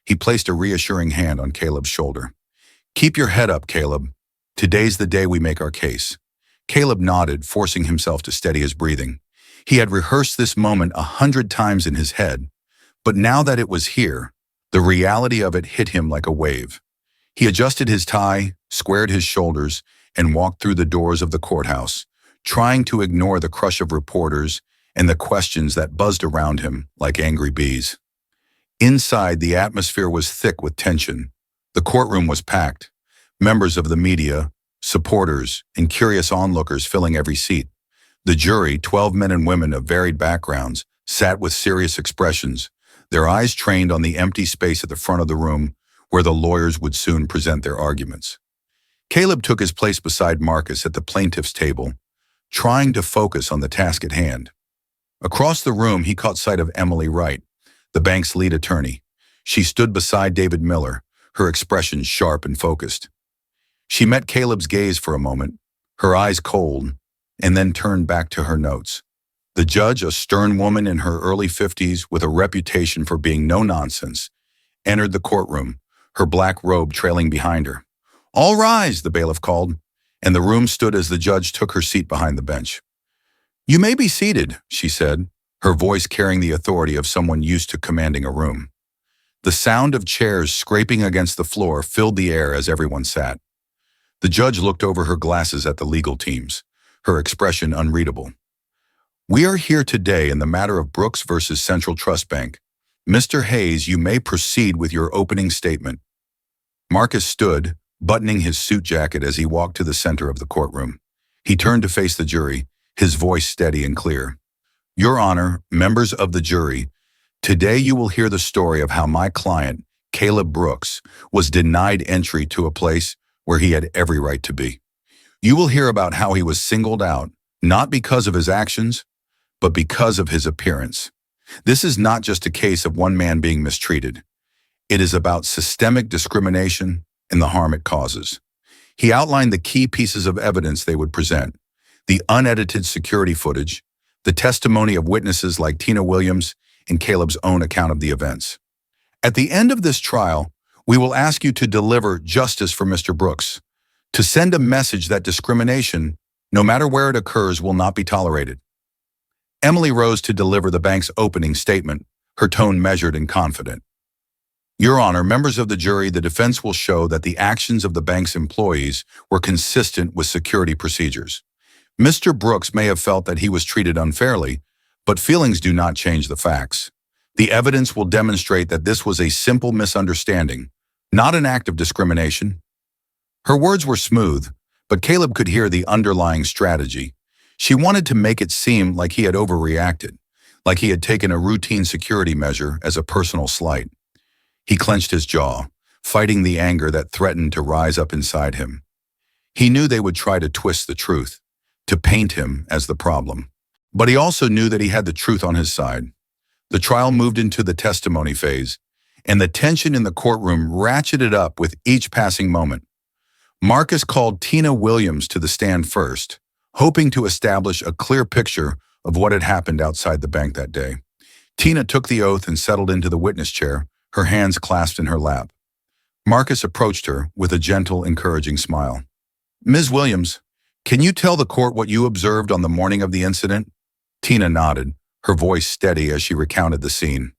He placed a reassuring hand on Caleb's shoulder. "Keep your head up, Caleb. Today's the day we make our case." Caleb nodded, forcing himself to steady his breathing. He had rehearsed this moment 100 times in his head, but now that it was here, the reality of it hit him like a wave. He adjusted his tie, squared his shoulders, and walked through the doors of the courthouse, trying to ignore the crush of reporters and the questions that buzzed around him like angry bees. Inside, the atmosphere was thick with tension. The courtroom was packed, members of the media, supporters, and curious onlookers filling every seat. The jury, 12 men and women of varied backgrounds, sat with serious expressions, their eyes trained on the empty space at the front of the room where the lawyers would soon present their arguments. Caleb took his place beside Marcus at the plaintiff's table, trying to focus on the task at hand. Across the room, he caught sight of Emily Wright, the bank's lead attorney. She stood beside David Miller, her expression sharp and focused. She met Caleb's gaze for a moment, her eyes cold, and then turned back to her notes. The judge, a stern woman in her early 50s with a reputation for being no-nonsense, entered the courtroom, her black robe trailing behind her. "All rise," the bailiff called, and the room stood as the judge took her seat behind the bench. "You may be seated," she said, her voice carrying the authority of someone used to commanding a room. The sound of chairs scraping against the floor filled the air as everyone sat. The judge looked over her glasses at the legal teams, her expression unreadable. "We are here today in the matter of Brooks versus Central Trust Bank. Mr. Hayes, you may proceed with your opening statement." Marcus stood, buttoning his suit jacket as he walked to the center of the courtroom. He turned to face the jury, his voice steady and clear. "Your Honor, members of the jury, today you will hear the story of how my client, Caleb Brooks, was denied entry to a place where he had every right to be. You will hear about how he was singled out, not because of his actions, but because of his appearance. This is not just a case of one man being mistreated. It is about systemic discrimination and the harm it causes." He outlined the key pieces of evidence they would present: the unedited security footage, the testimony of witnesses like Tina Williams, and Caleb's own account of the events. "At the end of this trial, we will ask you to deliver justice for Mr. Brooks, to send a message that discrimination, no matter where it occurs, will not be tolerated." Emily rose to deliver the bank's opening statement, her tone measured and confident. "Your Honor, members of the jury, the defense will show that the actions of the bank's employees were consistent with security procedures. Mr. Brooks may have felt that he was treated unfairly, but feelings do not change the facts. The evidence will demonstrate that this was a simple misunderstanding, not an act of discrimination." Her words were smooth, but Caleb could hear the underlying strategy. She wanted to make it seem like he had overreacted, like he had taken a routine security measure as a personal slight. He clenched his jaw, fighting the anger that threatened to rise up inside him. He knew they would try to twist the truth, to paint him as the problem. But he also knew that he had the truth on his side. The trial moved into the testimony phase, and the tension in the courtroom ratcheted up with each passing moment. Marcus called Tina Williams to the stand first, hoping to establish a clear picture of what had happened outside the bank that day. Tina took the oath and settled into the witness chair, her hands clasped in her lap. Marcus approached her with a gentle, encouraging smile. "Ms. Williams, can you tell the court what you observed on the morning of the incident?" Tina nodded, her voice steady as she recounted the scene.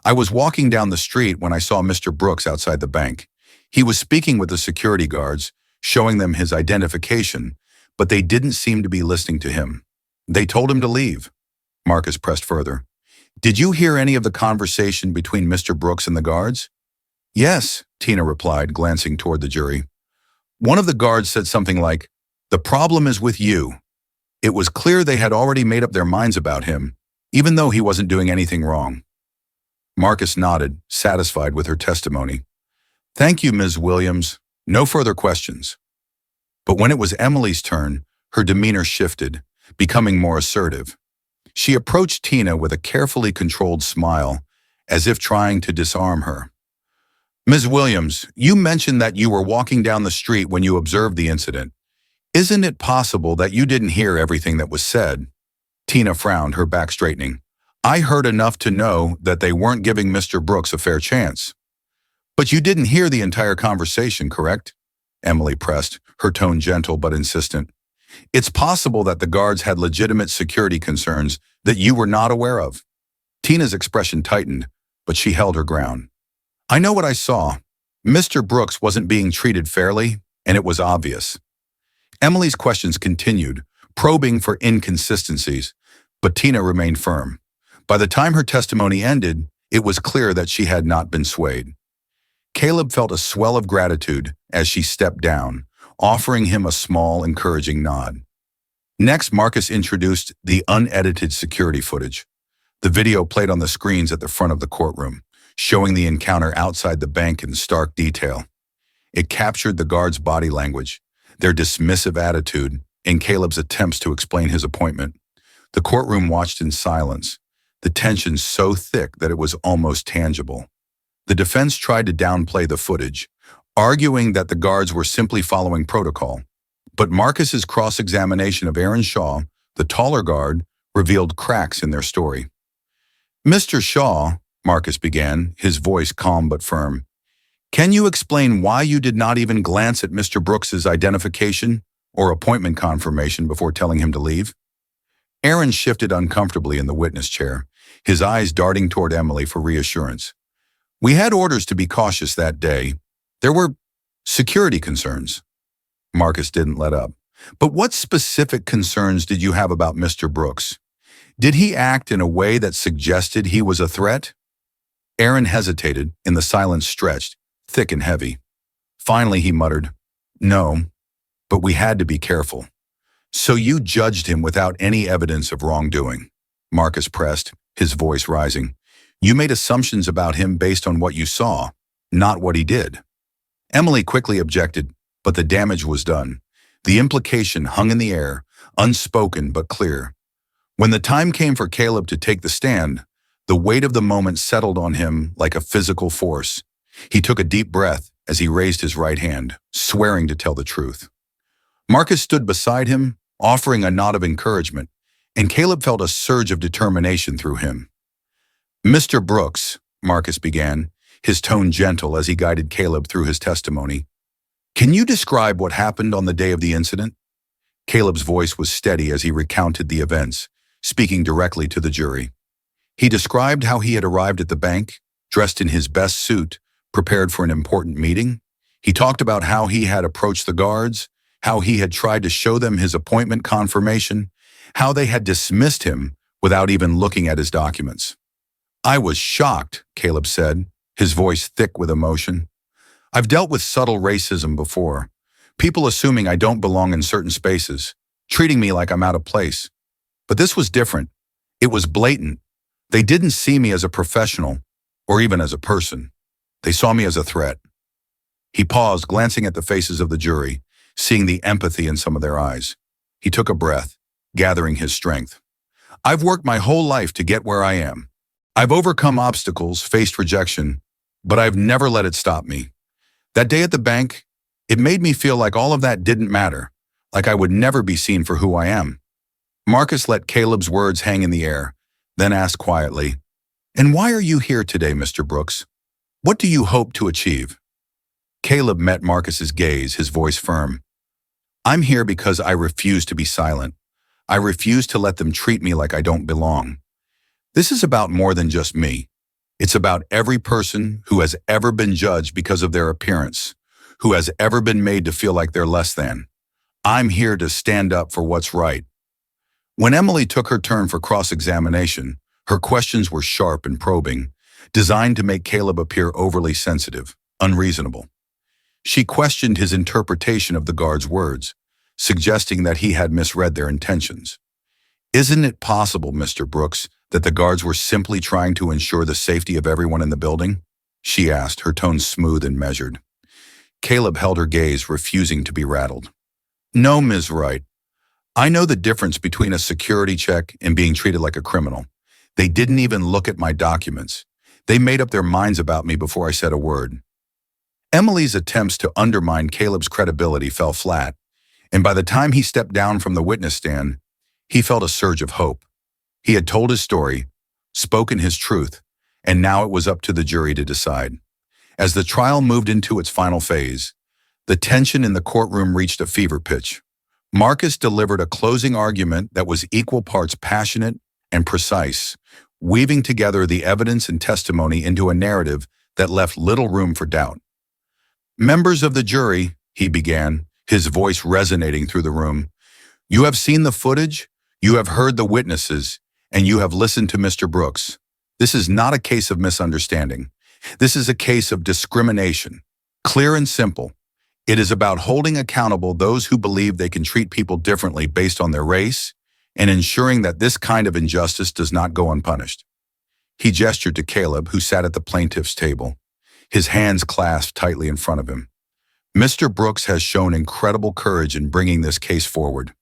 "I was walking down the street when I saw Mr. Brooks outside the bank. He was speaking with the security guards, showing them his identification, but they didn't seem to be listening to him. They told him to leave." Marcus pressed further. "Did you hear any of the conversation between Mr. Brooks and the guards?" "Yes," Tina replied, glancing toward the jury. "One of the guards said something like, 'The problem is with you.' It was clear they had already made up their minds about him, even though he wasn't doing anything wrong." Marcus nodded, satisfied with her testimony. "Thank you, Ms. Williams. No further questions." But when it was Emily's turn, her demeanor shifted, becoming more assertive. She approached Tina with a carefully controlled smile, as if trying to disarm her. "Ms. Williams, you mentioned that you were walking down the street when you observed the incident. Isn't it possible that you didn't hear everything that was said?" Tina frowned, her back straightening. "I heard enough to know that they weren't giving Mr. Brooks a fair chance." "But you didn't hear the entire conversation, correct?" Emily pressed, her tone gentle but insistent. "It's possible that the guards had legitimate security concerns that you were not aware of." Tina's expression tightened, but she held her ground. "I know what I saw. Mr. Brooks wasn't being treated fairly, and it was obvious." Emily's questions continued, probing for inconsistencies, But Tina remained firm. By the time her testimony ended, it was clear that she had not been swayed. Caleb felt a swell of gratitude as she stepped down, offering him a small, encouraging nod. Next, Marcus introduced the unedited security footage. The video played on the screens at the front of the courtroom, showing the encounter outside the bank in stark detail. It captured the guards' body language, their dismissive attitude, and Caleb's attempts to explain his appointment. The courtroom watched in silence, the tension so thick that it was almost tangible. The defense tried to downplay the footage, arguing that the guards were simply following protocol. But Marcus's cross-examination of Aaron Shaw, the taller guard, revealed cracks in their story. "Mr. Shaw," Marcus began, his voice calm but firm, "can you explain why you did not even glance at Mr. Brooks's identification or appointment confirmation before telling him to leave?" Aaron shifted uncomfortably in the witness chair, his eyes darting toward Emily for reassurance. "We had orders to be cautious that day. There were security concerns." Marcus didn't let up. "But what specific concerns did you have about Mr. Brooks? Did he act in a way that suggested he was a threat?" Aaron hesitated, and the silence stretched, thick and heavy. Finally, he muttered, "No, but we had to be careful." "So you judged him without any evidence of wrongdoing?" Marcus pressed, his voice rising. "You made assumptions about him based on what you saw, not what he did." Emily quickly objected, but the damage was done. The implication hung in the air, unspoken but clear. When the time came for Caleb to take the stand, the weight of the moment settled on him like a physical force. He took a deep breath as he raised his right hand, swearing to tell the truth. Marcus stood beside him, offering a nod of encouragement, and Caleb felt a surge of determination through him. "Mr. Brooks," Marcus began, his tone gentle as he guided Caleb through his testimony, "can you describe what happened on the day of the incident?" Caleb's voice was steady as he recounted the events, speaking directly to the jury. He described how he had arrived at the bank, dressed in his best suit, prepared for an important meeting. He talked about how he had approached the guards, how he had tried to show them his appointment confirmation, how they had dismissed him without even looking at his documents. "I was shocked," Caleb said, his voice thick with emotion. "I've dealt with subtle racism before, people assuming I don't belong in certain spaces, treating me like I'm out of place. But this was different. It was blatant. They didn't see me as a professional, or even as a person. They saw me as a threat." He paused, glancing at the faces of the jury, seeing the empathy in some of their eyes. He took a breath, gathering his strength. "I've worked my whole life to get where I am. I've overcome obstacles, faced rejection, but I've never let it stop me. That day at the bank, it made me feel like all of that didn't matter, like I would never be seen for who I am." Marcus let Caleb's words hang in the air, then asked quietly, "And why are you here today, Mr. Brooks? What do you hope to achieve?" Caleb met Marcus's gaze, his voice firm. "I'm here because I refuse to be silent. I refuse to let them treat me like I don't belong. This is about more than just me. It's about every person who has ever been judged because of their appearance, who has ever been made to feel like they're less than. I'm here to stand up for what's right." When Emily took her turn for cross-examination, her questions were sharp and probing, designed to make Caleb appear overly sensitive, unreasonable. She questioned his interpretation of the guard's words, suggesting that he had misread their intentions. "Isn't it possible, Mr. Brooks, that the guards were simply trying to ensure the safety of everyone in the building?" she asked, her tone smooth and measured. Caleb held her gaze, refusing to be rattled. "No, Ms. Wright. I know the difference between a security check and being treated like a criminal. They didn't even look at my documents. They made up their minds about me before I said a word." Emily's attempts to undermine Caleb's credibility fell flat, and by the time he stepped down from the witness stand, he felt a surge of hope. He had told his story, spoken his truth, and now it was up to the jury to decide. As the trial moved into its final phase, the tension in the courtroom reached a fever pitch. Marcus delivered a closing argument that was equal parts passionate and precise, weaving together the evidence and testimony into a narrative that left little room for doubt. "Members of the jury," he began, his voice resonating through the room, "you have seen the footage, you have heard the witnesses, and you have listened to Mr. Brooks. This is not a case of misunderstanding. This is a case of discrimination. Clear and simple. It is about holding accountable those who believe they can treat people differently based on their race and ensuring that this kind of injustice does not go unpunished. He gestured to Caleb, who sat at the plaintiff's table, his hands clasped tightly in front of him. Mr. Brooks has shown incredible courage in bringing this case forward.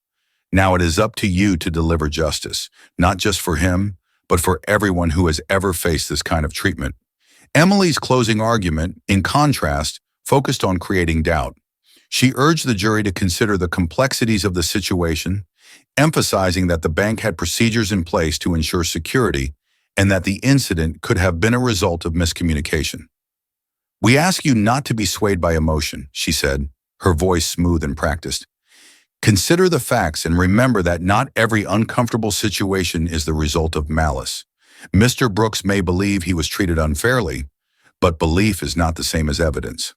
Now it is up to you to deliver justice, not just for him, but for everyone who has ever faced this kind of treatment. Emily's closing argument, in contrast, focused on creating doubt. She urged the jury to consider the complexities of the situation, emphasizing that the bank had procedures in place to ensure security and that the incident could have been a result of miscommunication. "We ask you not to be swayed by emotion," she said, her voice smooth and practiced. "Consider the facts and remember that not every uncomfortable situation is the result of malice. Mr. Brooks may believe he was treated unfairly, but belief is not the same as evidence."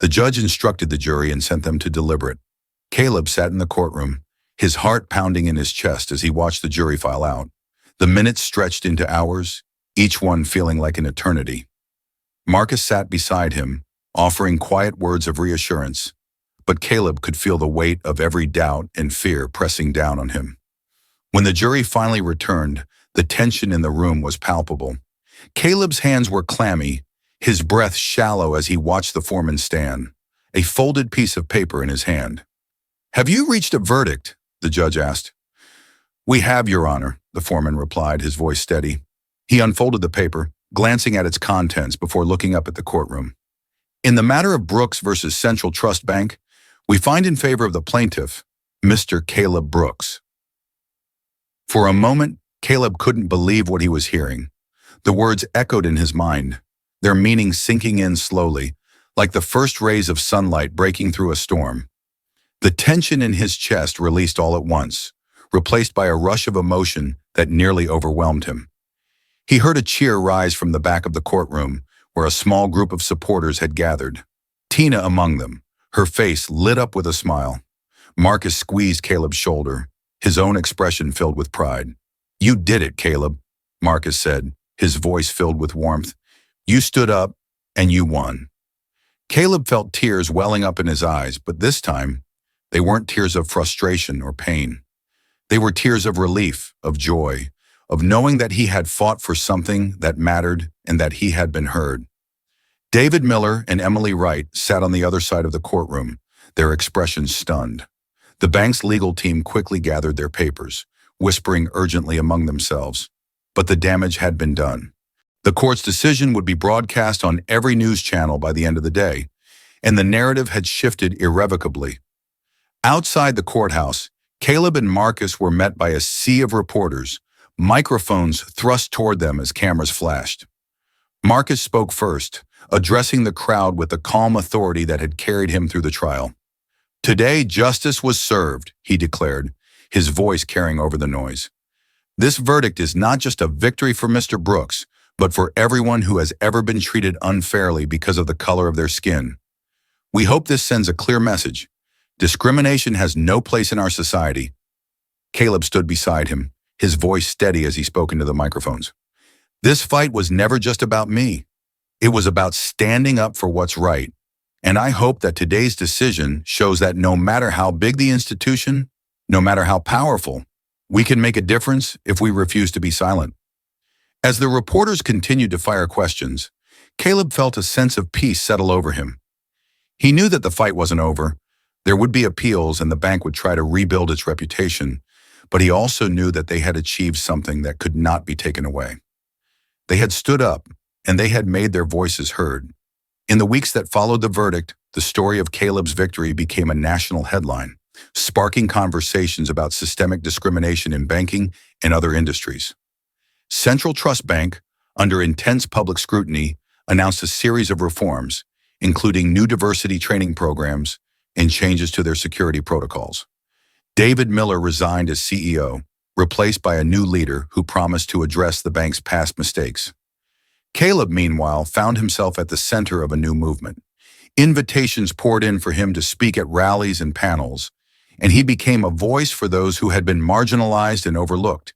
The judge instructed the jury and sent them to deliberate. Caleb sat in the courtroom, his heart pounding in his chest as he watched the jury file out. The minutes stretched into hours, each one feeling like an eternity. Marcus sat beside him, offering quiet words of reassurance, but Caleb could feel the weight of every doubt and fear pressing down on him. When the jury finally returned, the tension in the room was palpable. Caleb's hands were clammy, his breath shallow as he watched the foreman stand, a folded piece of paper in his hand. "Have you reached a verdict?" the judge asked. "We have, Your Honor," the foreman replied, his voice steady. He unfolded the paper, glancing at its contents before looking up at the courtroom. "In the matter of Brooks versus Central Trust Bank, we find in favor of the plaintiff, Mr. Caleb Brooks." For a moment, Caleb couldn't believe what he was hearing. The words echoed in his mind, their meaning sinking in slowly, like the first rays of sunlight breaking through a storm. The tension in his chest released all at once, replaced by a rush of emotion that nearly overwhelmed him. He heard a cheer rise from the back of the courtroom, where a small group of supporters had gathered. Tina among them, her face lit up with a smile. Marcus squeezed Caleb's shoulder, his own expression filled with pride. "You did it, Caleb," Marcus said, his voice filled with warmth. "You stood up, and you won." Caleb felt tears welling up in his eyes, but this time, they weren't tears of frustration or pain. They were tears of relief, of joy, of knowing that he had fought for something that mattered and that he had been heard. David Miller and Emily Wright sat on the other side of the courtroom, their expressions stunned. The bank's legal team quickly gathered their papers, whispering urgently among themselves. But the damage had been done. The court's decision would be broadcast on every news channel by the end of the day, and the narrative had shifted irrevocably. Outside the courthouse, Caleb and Marcus were met by a sea of reporters, microphones thrust toward them as cameras flashed. Marcus spoke first, addressing the crowd with the calm authority that had carried him through the trial. "Today, justice was served," he declared, his voice carrying over the noise. "This verdict is not just a victory for Mr. Brooks, but for everyone who has ever been treated unfairly because of the color of their skin. We hope this sends a clear message. Discrimination has no place in our society." Caleb stood beside him, his voice steady as he spoke into the microphones. "This fight was never just about me. It was about standing up for what's right. And I hope that today's decision shows that no matter how big the institution, no matter how powerful, we can make a difference if we refuse to be silent." As the reporters continued to fire questions, Caleb felt a sense of peace settle over him. He knew that the fight wasn't over. There would be appeals and the bank would try to rebuild its reputation, but he also knew that they had achieved something that could not be taken away. They had stood up, and they had made their voices heard. In the weeks that followed the verdict, the story of Caleb's victory became a national headline, sparking conversations about systemic discrimination in banking and other industries. Central Trust Bank, under intense public scrutiny, announced a series of reforms, including new diversity training programs and changes to their security protocols. David Miller resigned as CEO, replaced by a new leader who promised to address the bank's past mistakes. Caleb, meanwhile, found himself at the center of a new movement. Invitations poured in for him to speak at rallies and panels, and he became a voice for those who had been marginalized and overlooked.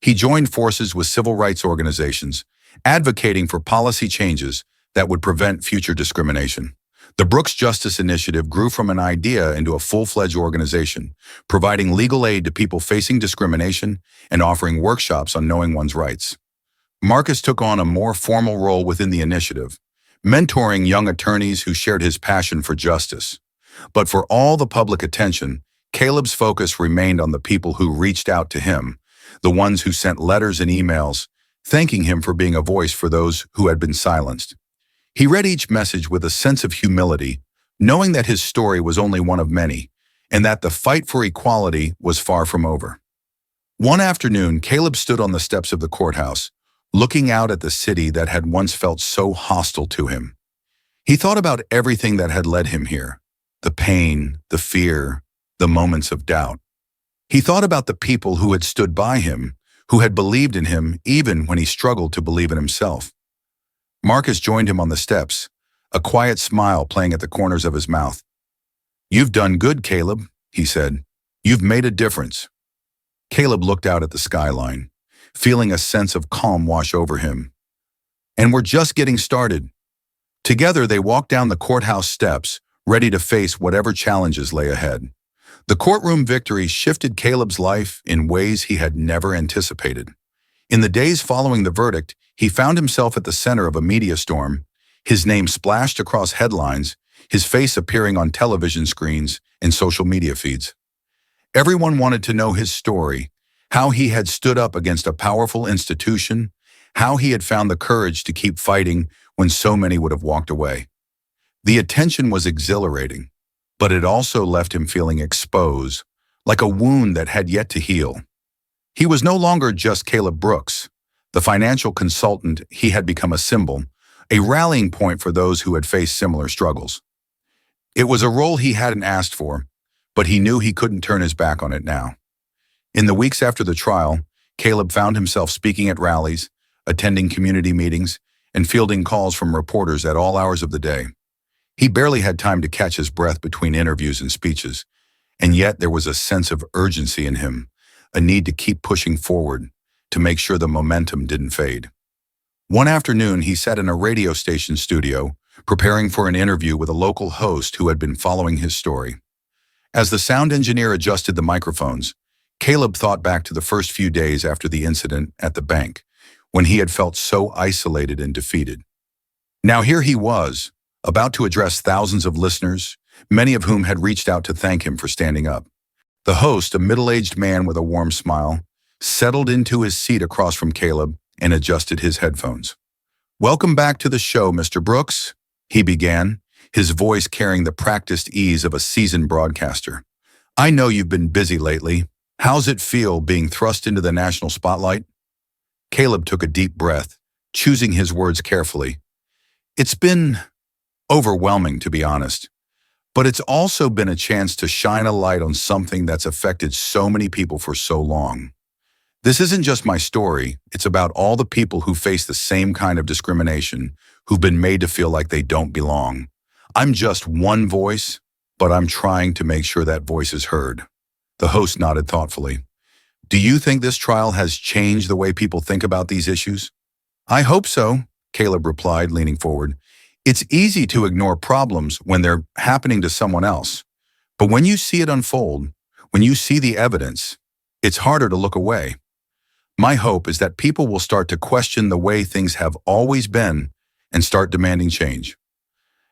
He joined forces with civil rights organizations, advocating for policy changes that would prevent future discrimination. The Brooks Justice Initiative grew from an idea into a full-fledged organization, providing legal aid to people facing discrimination and offering workshops on knowing one's rights. Marcus took on a more formal role within the initiative, mentoring young attorneys who shared his passion for justice. But for all the public attention, Caleb's focus remained on the people who reached out to him, the ones who sent letters and emails, thanking him for being a voice for those who had been silenced. He read each message with a sense of humility, knowing that his story was only one of many, and that the fight for equality was far from over. One afternoon, Caleb stood on the steps of the courthouse, looking out at the city that had once felt so hostile to him. He thought about everything that had led him here, the pain, the fear, the moments of doubt. He thought about the people who had stood by him, who had believed in him even when he struggled to believe in himself. Marcus joined him on the steps, a quiet smile playing at the corners of his mouth. "You've done good, Caleb," he said. "You've made a difference." Caleb looked out at the skyline, feeling a sense of calm wash over him. "And we're just getting started." Together, they walked down the courthouse steps, ready to face whatever challenges lay ahead. The courtroom victory shifted Caleb's life in ways he had never anticipated. In the days following the verdict, he found himself at the center of a media storm, his name splashed across headlines, his face appearing on television screens and social media feeds. Everyone wanted to know his story, how he had stood up against a powerful institution, how he had found the courage to keep fighting when so many would have walked away. The attention was exhilarating, but it also left him feeling exposed, like a wound that had yet to heal. He was no longer just Caleb Brooks, the financial consultant. He had become a symbol, a rallying point for those who had faced similar struggles. It was a role he hadn't asked for, but he knew he couldn't turn his back on it now. In the weeks after the trial, Caleb found himself speaking at rallies, attending community meetings, and fielding calls from reporters at all hours of the day. He barely had time to catch his breath between interviews and speeches, and yet there was a sense of urgency in him, a need to keep pushing forward, to make sure the momentum didn't fade. One afternoon, he sat in a radio station studio, preparing for an interview with a local host who had been following his story. As the sound engineer adjusted the microphones, Caleb thought back to the first few days after the incident at the bank, when he had felt so isolated and defeated. Now here he was, about to address thousands of listeners, many of whom had reached out to thank him for standing up. The host, a middle-aged man with a warm smile, settled into his seat across from Caleb and adjusted his headphones. "Welcome back to the show, Mr. Brooks," he began, his voice carrying the practiced ease of a seasoned broadcaster. "I know you've been busy lately. How's it feel being thrust into the national spotlight?" Caleb took a deep breath, choosing his words carefully. "It's been overwhelming, to be honest, but it's also been a chance to shine a light on something that's affected so many people for so long. This isn't just my story, it's about all the people who face the same kind of discrimination, who've been made to feel like they don't belong. I'm just one voice, but I'm trying to make sure that voice is heard." The host nodded thoughtfully. "Do you think this trial has changed the way people think about these issues?" "I hope so," Caleb replied, leaning forward. "It's easy to ignore problems when they're happening to someone else. But when you see it unfold, when you see the evidence, it's harder to look away. My hope is that people will start to question the way things have always been and start demanding change."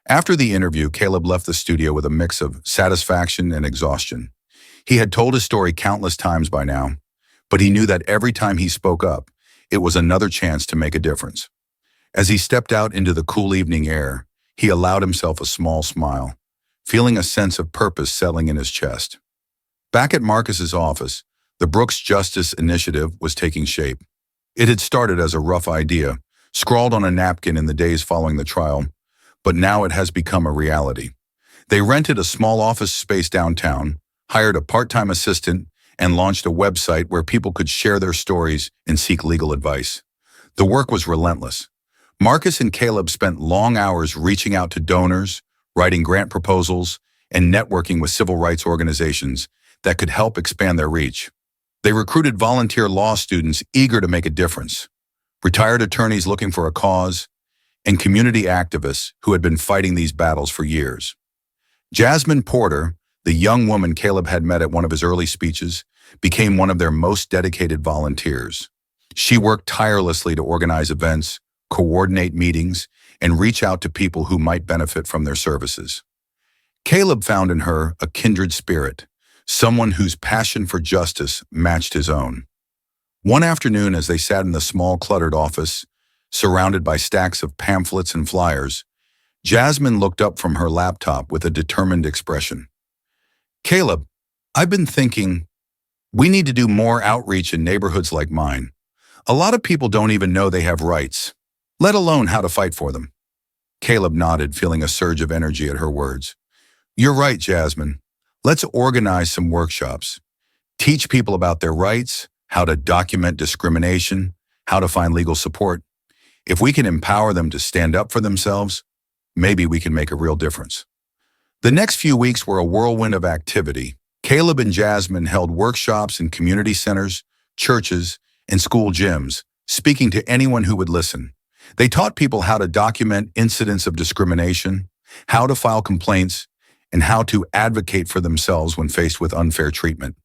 After the interview, Caleb left the studio with a mix of satisfaction and exhaustion. He had told his story countless times by now, but he knew that every time he spoke up, it was another chance to make a difference. As he stepped out into the cool evening air, he allowed himself a small smile, feeling a sense of purpose settling in his chest. Back at Marcus's office, the Brooks Justice Initiative was taking shape. It had started as a rough idea, scrawled on a napkin in the days following the trial, but now it has become a reality. They rented a small office space downtown, hired a part-time assistant, and launched a website where people could share their stories and seek legal advice. The work was relentless. Marcus and Caleb spent long hours reaching out to donors, writing grant proposals, and networking with civil rights organizations that could help expand their reach. They recruited volunteer law students eager to make a difference, retired attorneys looking for a cause, and community activists who had been fighting these battles for years. Jasmine Porter, the young woman Caleb had met at one of his early speeches, became one of their most dedicated volunteers. She worked tirelessly to organize events, coordinate meetings, and reach out to people who might benefit from their services. Caleb found in her a kindred spirit, someone whose passion for justice matched his own. One afternoon, as they sat in the small, cluttered office, surrounded by stacks of pamphlets and flyers, Jasmine looked up from her laptop with a determined expression. "Caleb, I've been thinking, we need to do more outreach in neighborhoods like mine. A lot of people don't even know they have rights, let alone how to fight for them." Caleb nodded, feeling a surge of energy at her words. "You're right, Jasmine. Let's organize some workshops. Teach people about their rights, how to document discrimination, how to find legal support. If we can empower them to stand up for themselves, maybe we can make a real difference." The next few weeks were a whirlwind of activity. Caleb and Jasmine held workshops in community centers, churches, and school gyms, speaking to anyone who would listen. They taught people how to document incidents of discrimination, how to file complaints, and how to advocate for themselves when faced with unfair treatment.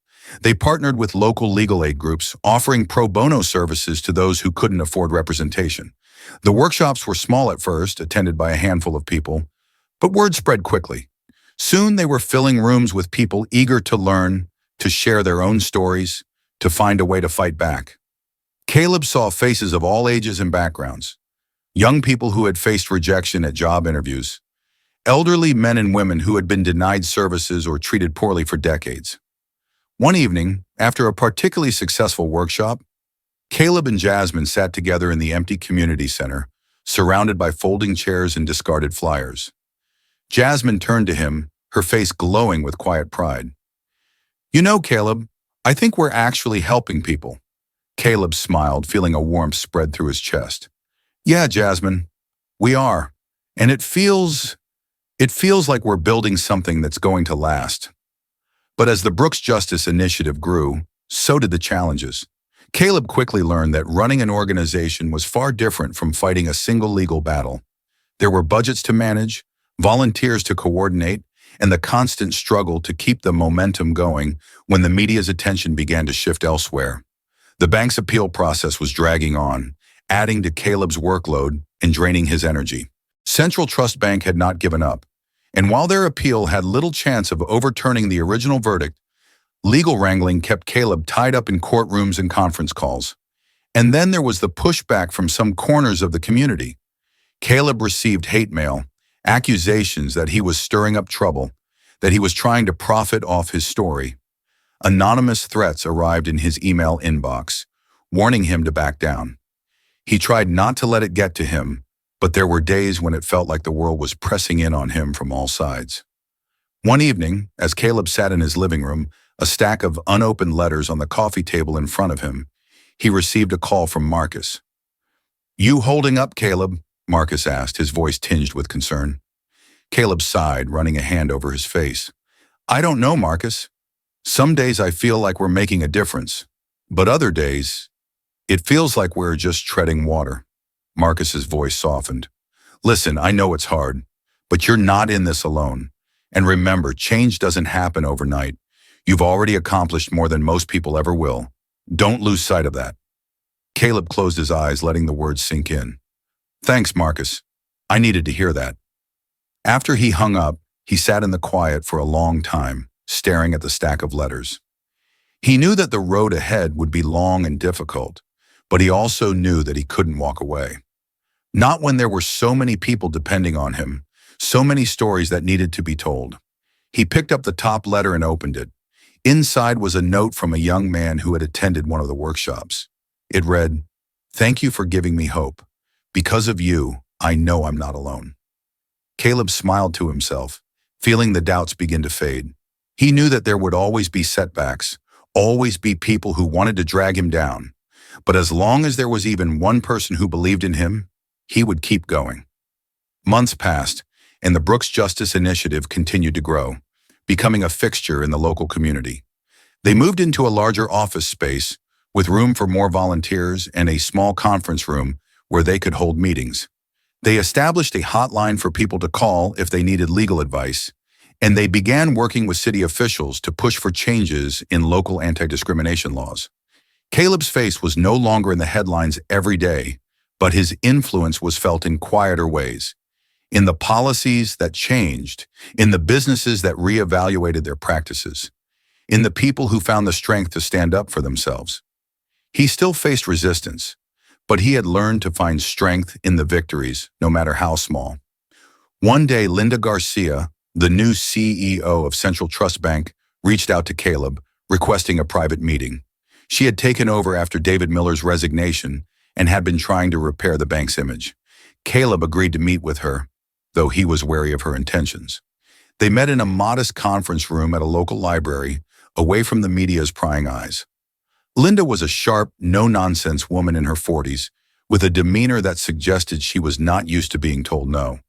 They partnered with local legal aid groups, offering pro bono services to those who couldn't afford representation. The workshops were small at first, attended by a handful of people, but word spread quickly. Soon they were filling rooms with people eager to learn, to share their own stories, to find a way to fight back. Caleb saw faces of all ages and backgrounds. Young people who had faced rejection at job interviews, elderly men and women who had been denied services or treated poorly for decades. One evening, after a particularly successful workshop, Caleb and Jasmine sat together in the empty community center, surrounded by folding chairs and discarded flyers. Jasmine turned to him, her face glowing with quiet pride. "You know, Caleb, I think we're actually helping people." Caleb smiled, feeling a warmth spread through his chest. "Yeah, Jasmine, we are. And it feels like we're building something that's going to last." But as the Brooks Justice Initiative grew, so did the challenges. Caleb quickly learned that running an organization was far different from fighting a single legal battle. There were budgets to manage, volunteers to coordinate, and the constant struggle to keep the momentum going when the media's attention began to shift elsewhere. The bank's appeal process was dragging on, adding to Caleb's workload and draining his energy. Central Trust Bank had not given up, and while their appeal had little chance of overturning the original verdict, legal wrangling kept Caleb tied up in courtrooms and conference calls. And then there was the pushback from some corners of the community. Caleb received hate mail, accusations that he was stirring up trouble, that he was trying to profit off his story. Anonymous threats arrived in his email inbox, warning him to back down. He tried not to let it get to him, but there were days when it felt like the world was pressing in on him from all sides. One evening, as Caleb sat in his living room, a stack of unopened letters on the coffee table in front of him, he received a call from Marcus. "You holding up, Caleb?" Marcus asked, his voice tinged with concern. Caleb sighed, running a hand over his face. "I don't know, Marcus. Some days I feel like we're making a difference, but other days, it feels like we're just treading water." Marcus's voice softened. "Listen, I know it's hard, but you're not in this alone. And remember, change doesn't happen overnight. You've already accomplished more than most people ever will. Don't lose sight of that." Caleb closed his eyes, letting the words sink in. "Thanks, Marcus. I needed to hear that." After he hung up, he sat in the quiet for a long time, staring at the stack of letters. He knew that the road ahead would be long and difficult, but he also knew that he couldn't walk away. Not when there were so many people depending on him, so many stories that needed to be told. He picked up the top letter and opened it. Inside was a note from a young man who had attended one of the workshops. It read, "Thank you for giving me hope. Because of you, I know I'm not alone." Caleb smiled to himself, feeling the doubts begin to fade. He knew that there would always be setbacks, always be people who wanted to drag him down. But as long as there was even one person who believed in him, he would keep going. Months passed, and the Brooks Justice Initiative continued to grow, becoming a fixture in the local community. They moved into a larger office space with room for more volunteers and a small conference room where they could hold meetings. They established a hotline for people to call if they needed legal advice, and they began working with city officials to push for changes in local anti-discrimination laws. Caleb's face was no longer in the headlines every day, but his influence was felt in quieter ways, in the policies that changed, in the businesses that reevaluated their practices, in the people who found the strength to stand up for themselves. He still faced resistance, but he had learned to find strength in the victories, no matter how small. One day, Linda Garcia, the new CEO of Central Trust Bank, reached out to Caleb, requesting a private meeting. She had taken over after David Miller's resignation and had been trying to repair the bank's image. Caleb agreed to meet with her, though he was wary of her intentions. They met in a modest conference room at a local library, away from the media's prying eyes. Linda was a sharp, no-nonsense woman in her 40s, with a demeanor that suggested she was not used to being told no.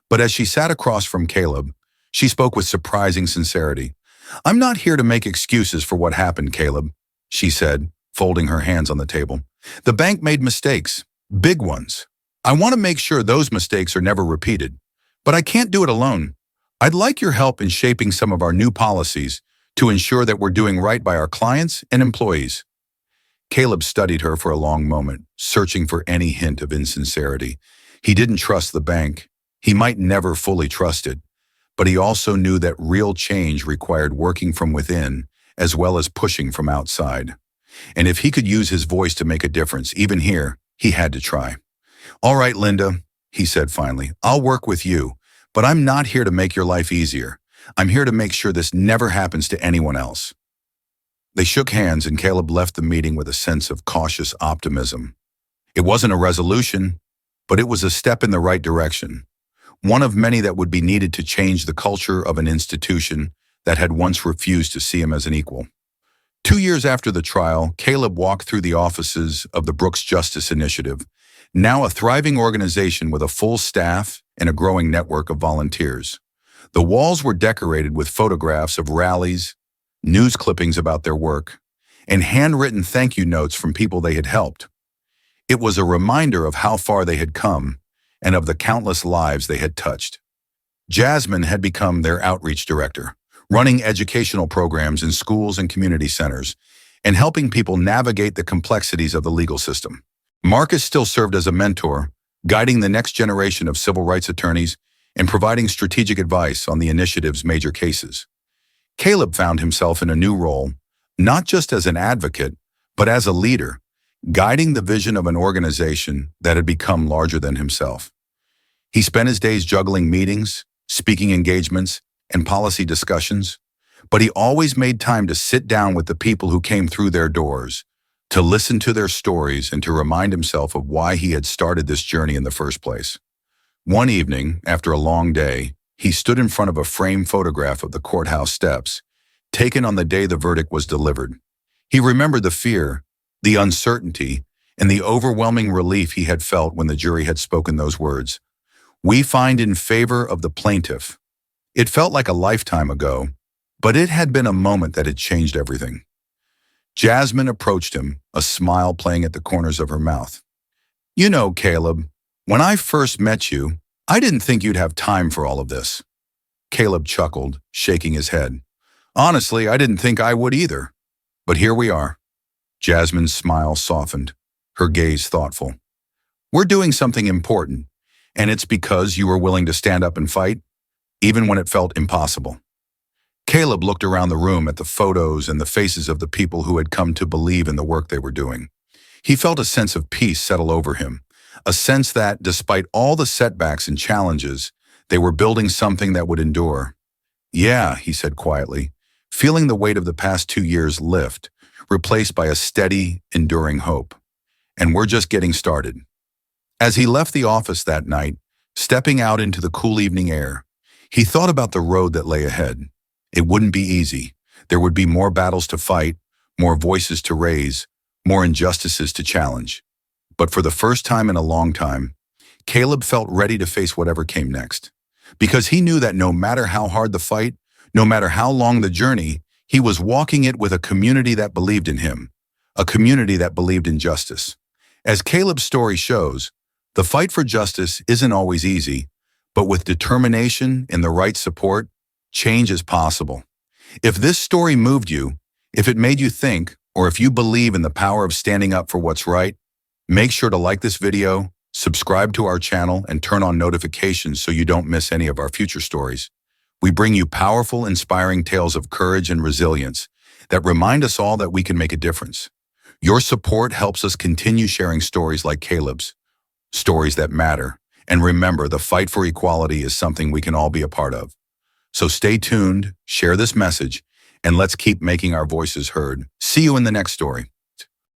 But as she sat across from Caleb, she spoke with surprising sincerity. "I'm not here to make excuses for what happened, Caleb," she said, folding her hands on the table. "The bank made mistakes, big ones. I want to make sure those mistakes are never repeated. But I can't do it alone. I'd like your help in shaping some of our new policies to ensure that we're doing right by our clients and employees." Caleb studied her for a long moment, searching for any hint of insincerity. He didn't trust the bank. He might never fully trust it, but he also knew that real change required working from within as well as pushing from outside. And if he could use his voice to make a difference, even here, he had to try. "All right, Linda," he said finally, "I'll work with you, but I'm not here to make your life easier. I'm here to make sure this never happens to anyone else." They shook hands and Caleb left the meeting with a sense of cautious optimism. It wasn't a resolution, but it was a step in the right direction, one of many that would be needed to change the culture of an institution that had once refused to see him as an equal. 2 years after the trial, Caleb walked through the offices of the Brooks Justice Initiative, now a thriving organization with a full staff and a growing network of volunteers. The walls were decorated with photographs of rallies, news clippings about their work, and handwritten thank you notes from people they had helped. It was a reminder of how far they had come and of the countless lives they had touched. Jasmine had become their outreach director, running educational programs in schools and community centers, and helping people navigate the complexities of the legal system. Marcus still served as a mentor, guiding the next generation of civil rights attorneys and providing strategic advice on the initiative's major cases. Caleb found himself in a new role, not just as an advocate, but as a leader, guiding the vision of an organization that had become larger than himself. He spent his days juggling meetings, speaking engagements, and policy discussions, but he always made time to sit down with the people who came through their doors, to listen to their stories and to remind himself of why he had started this journey in the first place. One evening, after a long day, he stood in front of a framed photograph of the courthouse steps, taken on the day the verdict was delivered. He remembered the fear, the uncertainty, and the overwhelming relief he had felt when the jury had spoken those words. "We find in favor of the plaintiff." It felt like a lifetime ago, but it had been a moment that had changed everything. Jasmine approached him, a smile playing at the corners of her mouth. "You know, Caleb, when I first met you, I didn't think you'd have time for all of this." Caleb chuckled, shaking his head. "Honestly, I didn't think I would either. But here we are." Jasmine's smile softened, her gaze thoughtful. "We're doing something important, and it's because you were willing to stand up and fight, even when it felt impossible." Caleb looked around the room at the photos and the faces of the people who had come to believe in the work they were doing. He felt a sense of peace settle over him, a sense that, despite all the setbacks and challenges, they were building something that would endure. "Yeah," he said quietly, feeling the weight of the past 2 years lift, replaced by a steady, enduring hope. "And we're just getting started." As he left the office that night, stepping out into the cool evening air, he thought about the road that lay ahead. It wouldn't be easy. There would be more battles to fight, more voices to raise, more injustices to challenge. But for the first time in a long time, Caleb felt ready to face whatever came next. Because he knew that no matter how hard the fight, no matter how long the journey, He was walking it with a community that believed in him, a community that believed in justice. As Caleb's story shows, the fight for justice isn't always easy, but with determination and the right support, change is possible. If this story moved you, if it made you think, or if you believe in the power of standing up for what's right, make sure to like this video, subscribe to our channel, and turn on notifications so you don't miss any of our future stories. We bring you powerful, inspiring tales of courage and resilience that remind us all that we can make a difference. Your support helps us continue sharing stories like Caleb's, stories that matter. And remember, the fight for equality is something we can all be a part of. So stay tuned, share this message, and let's keep making our voices heard. See you in the next story.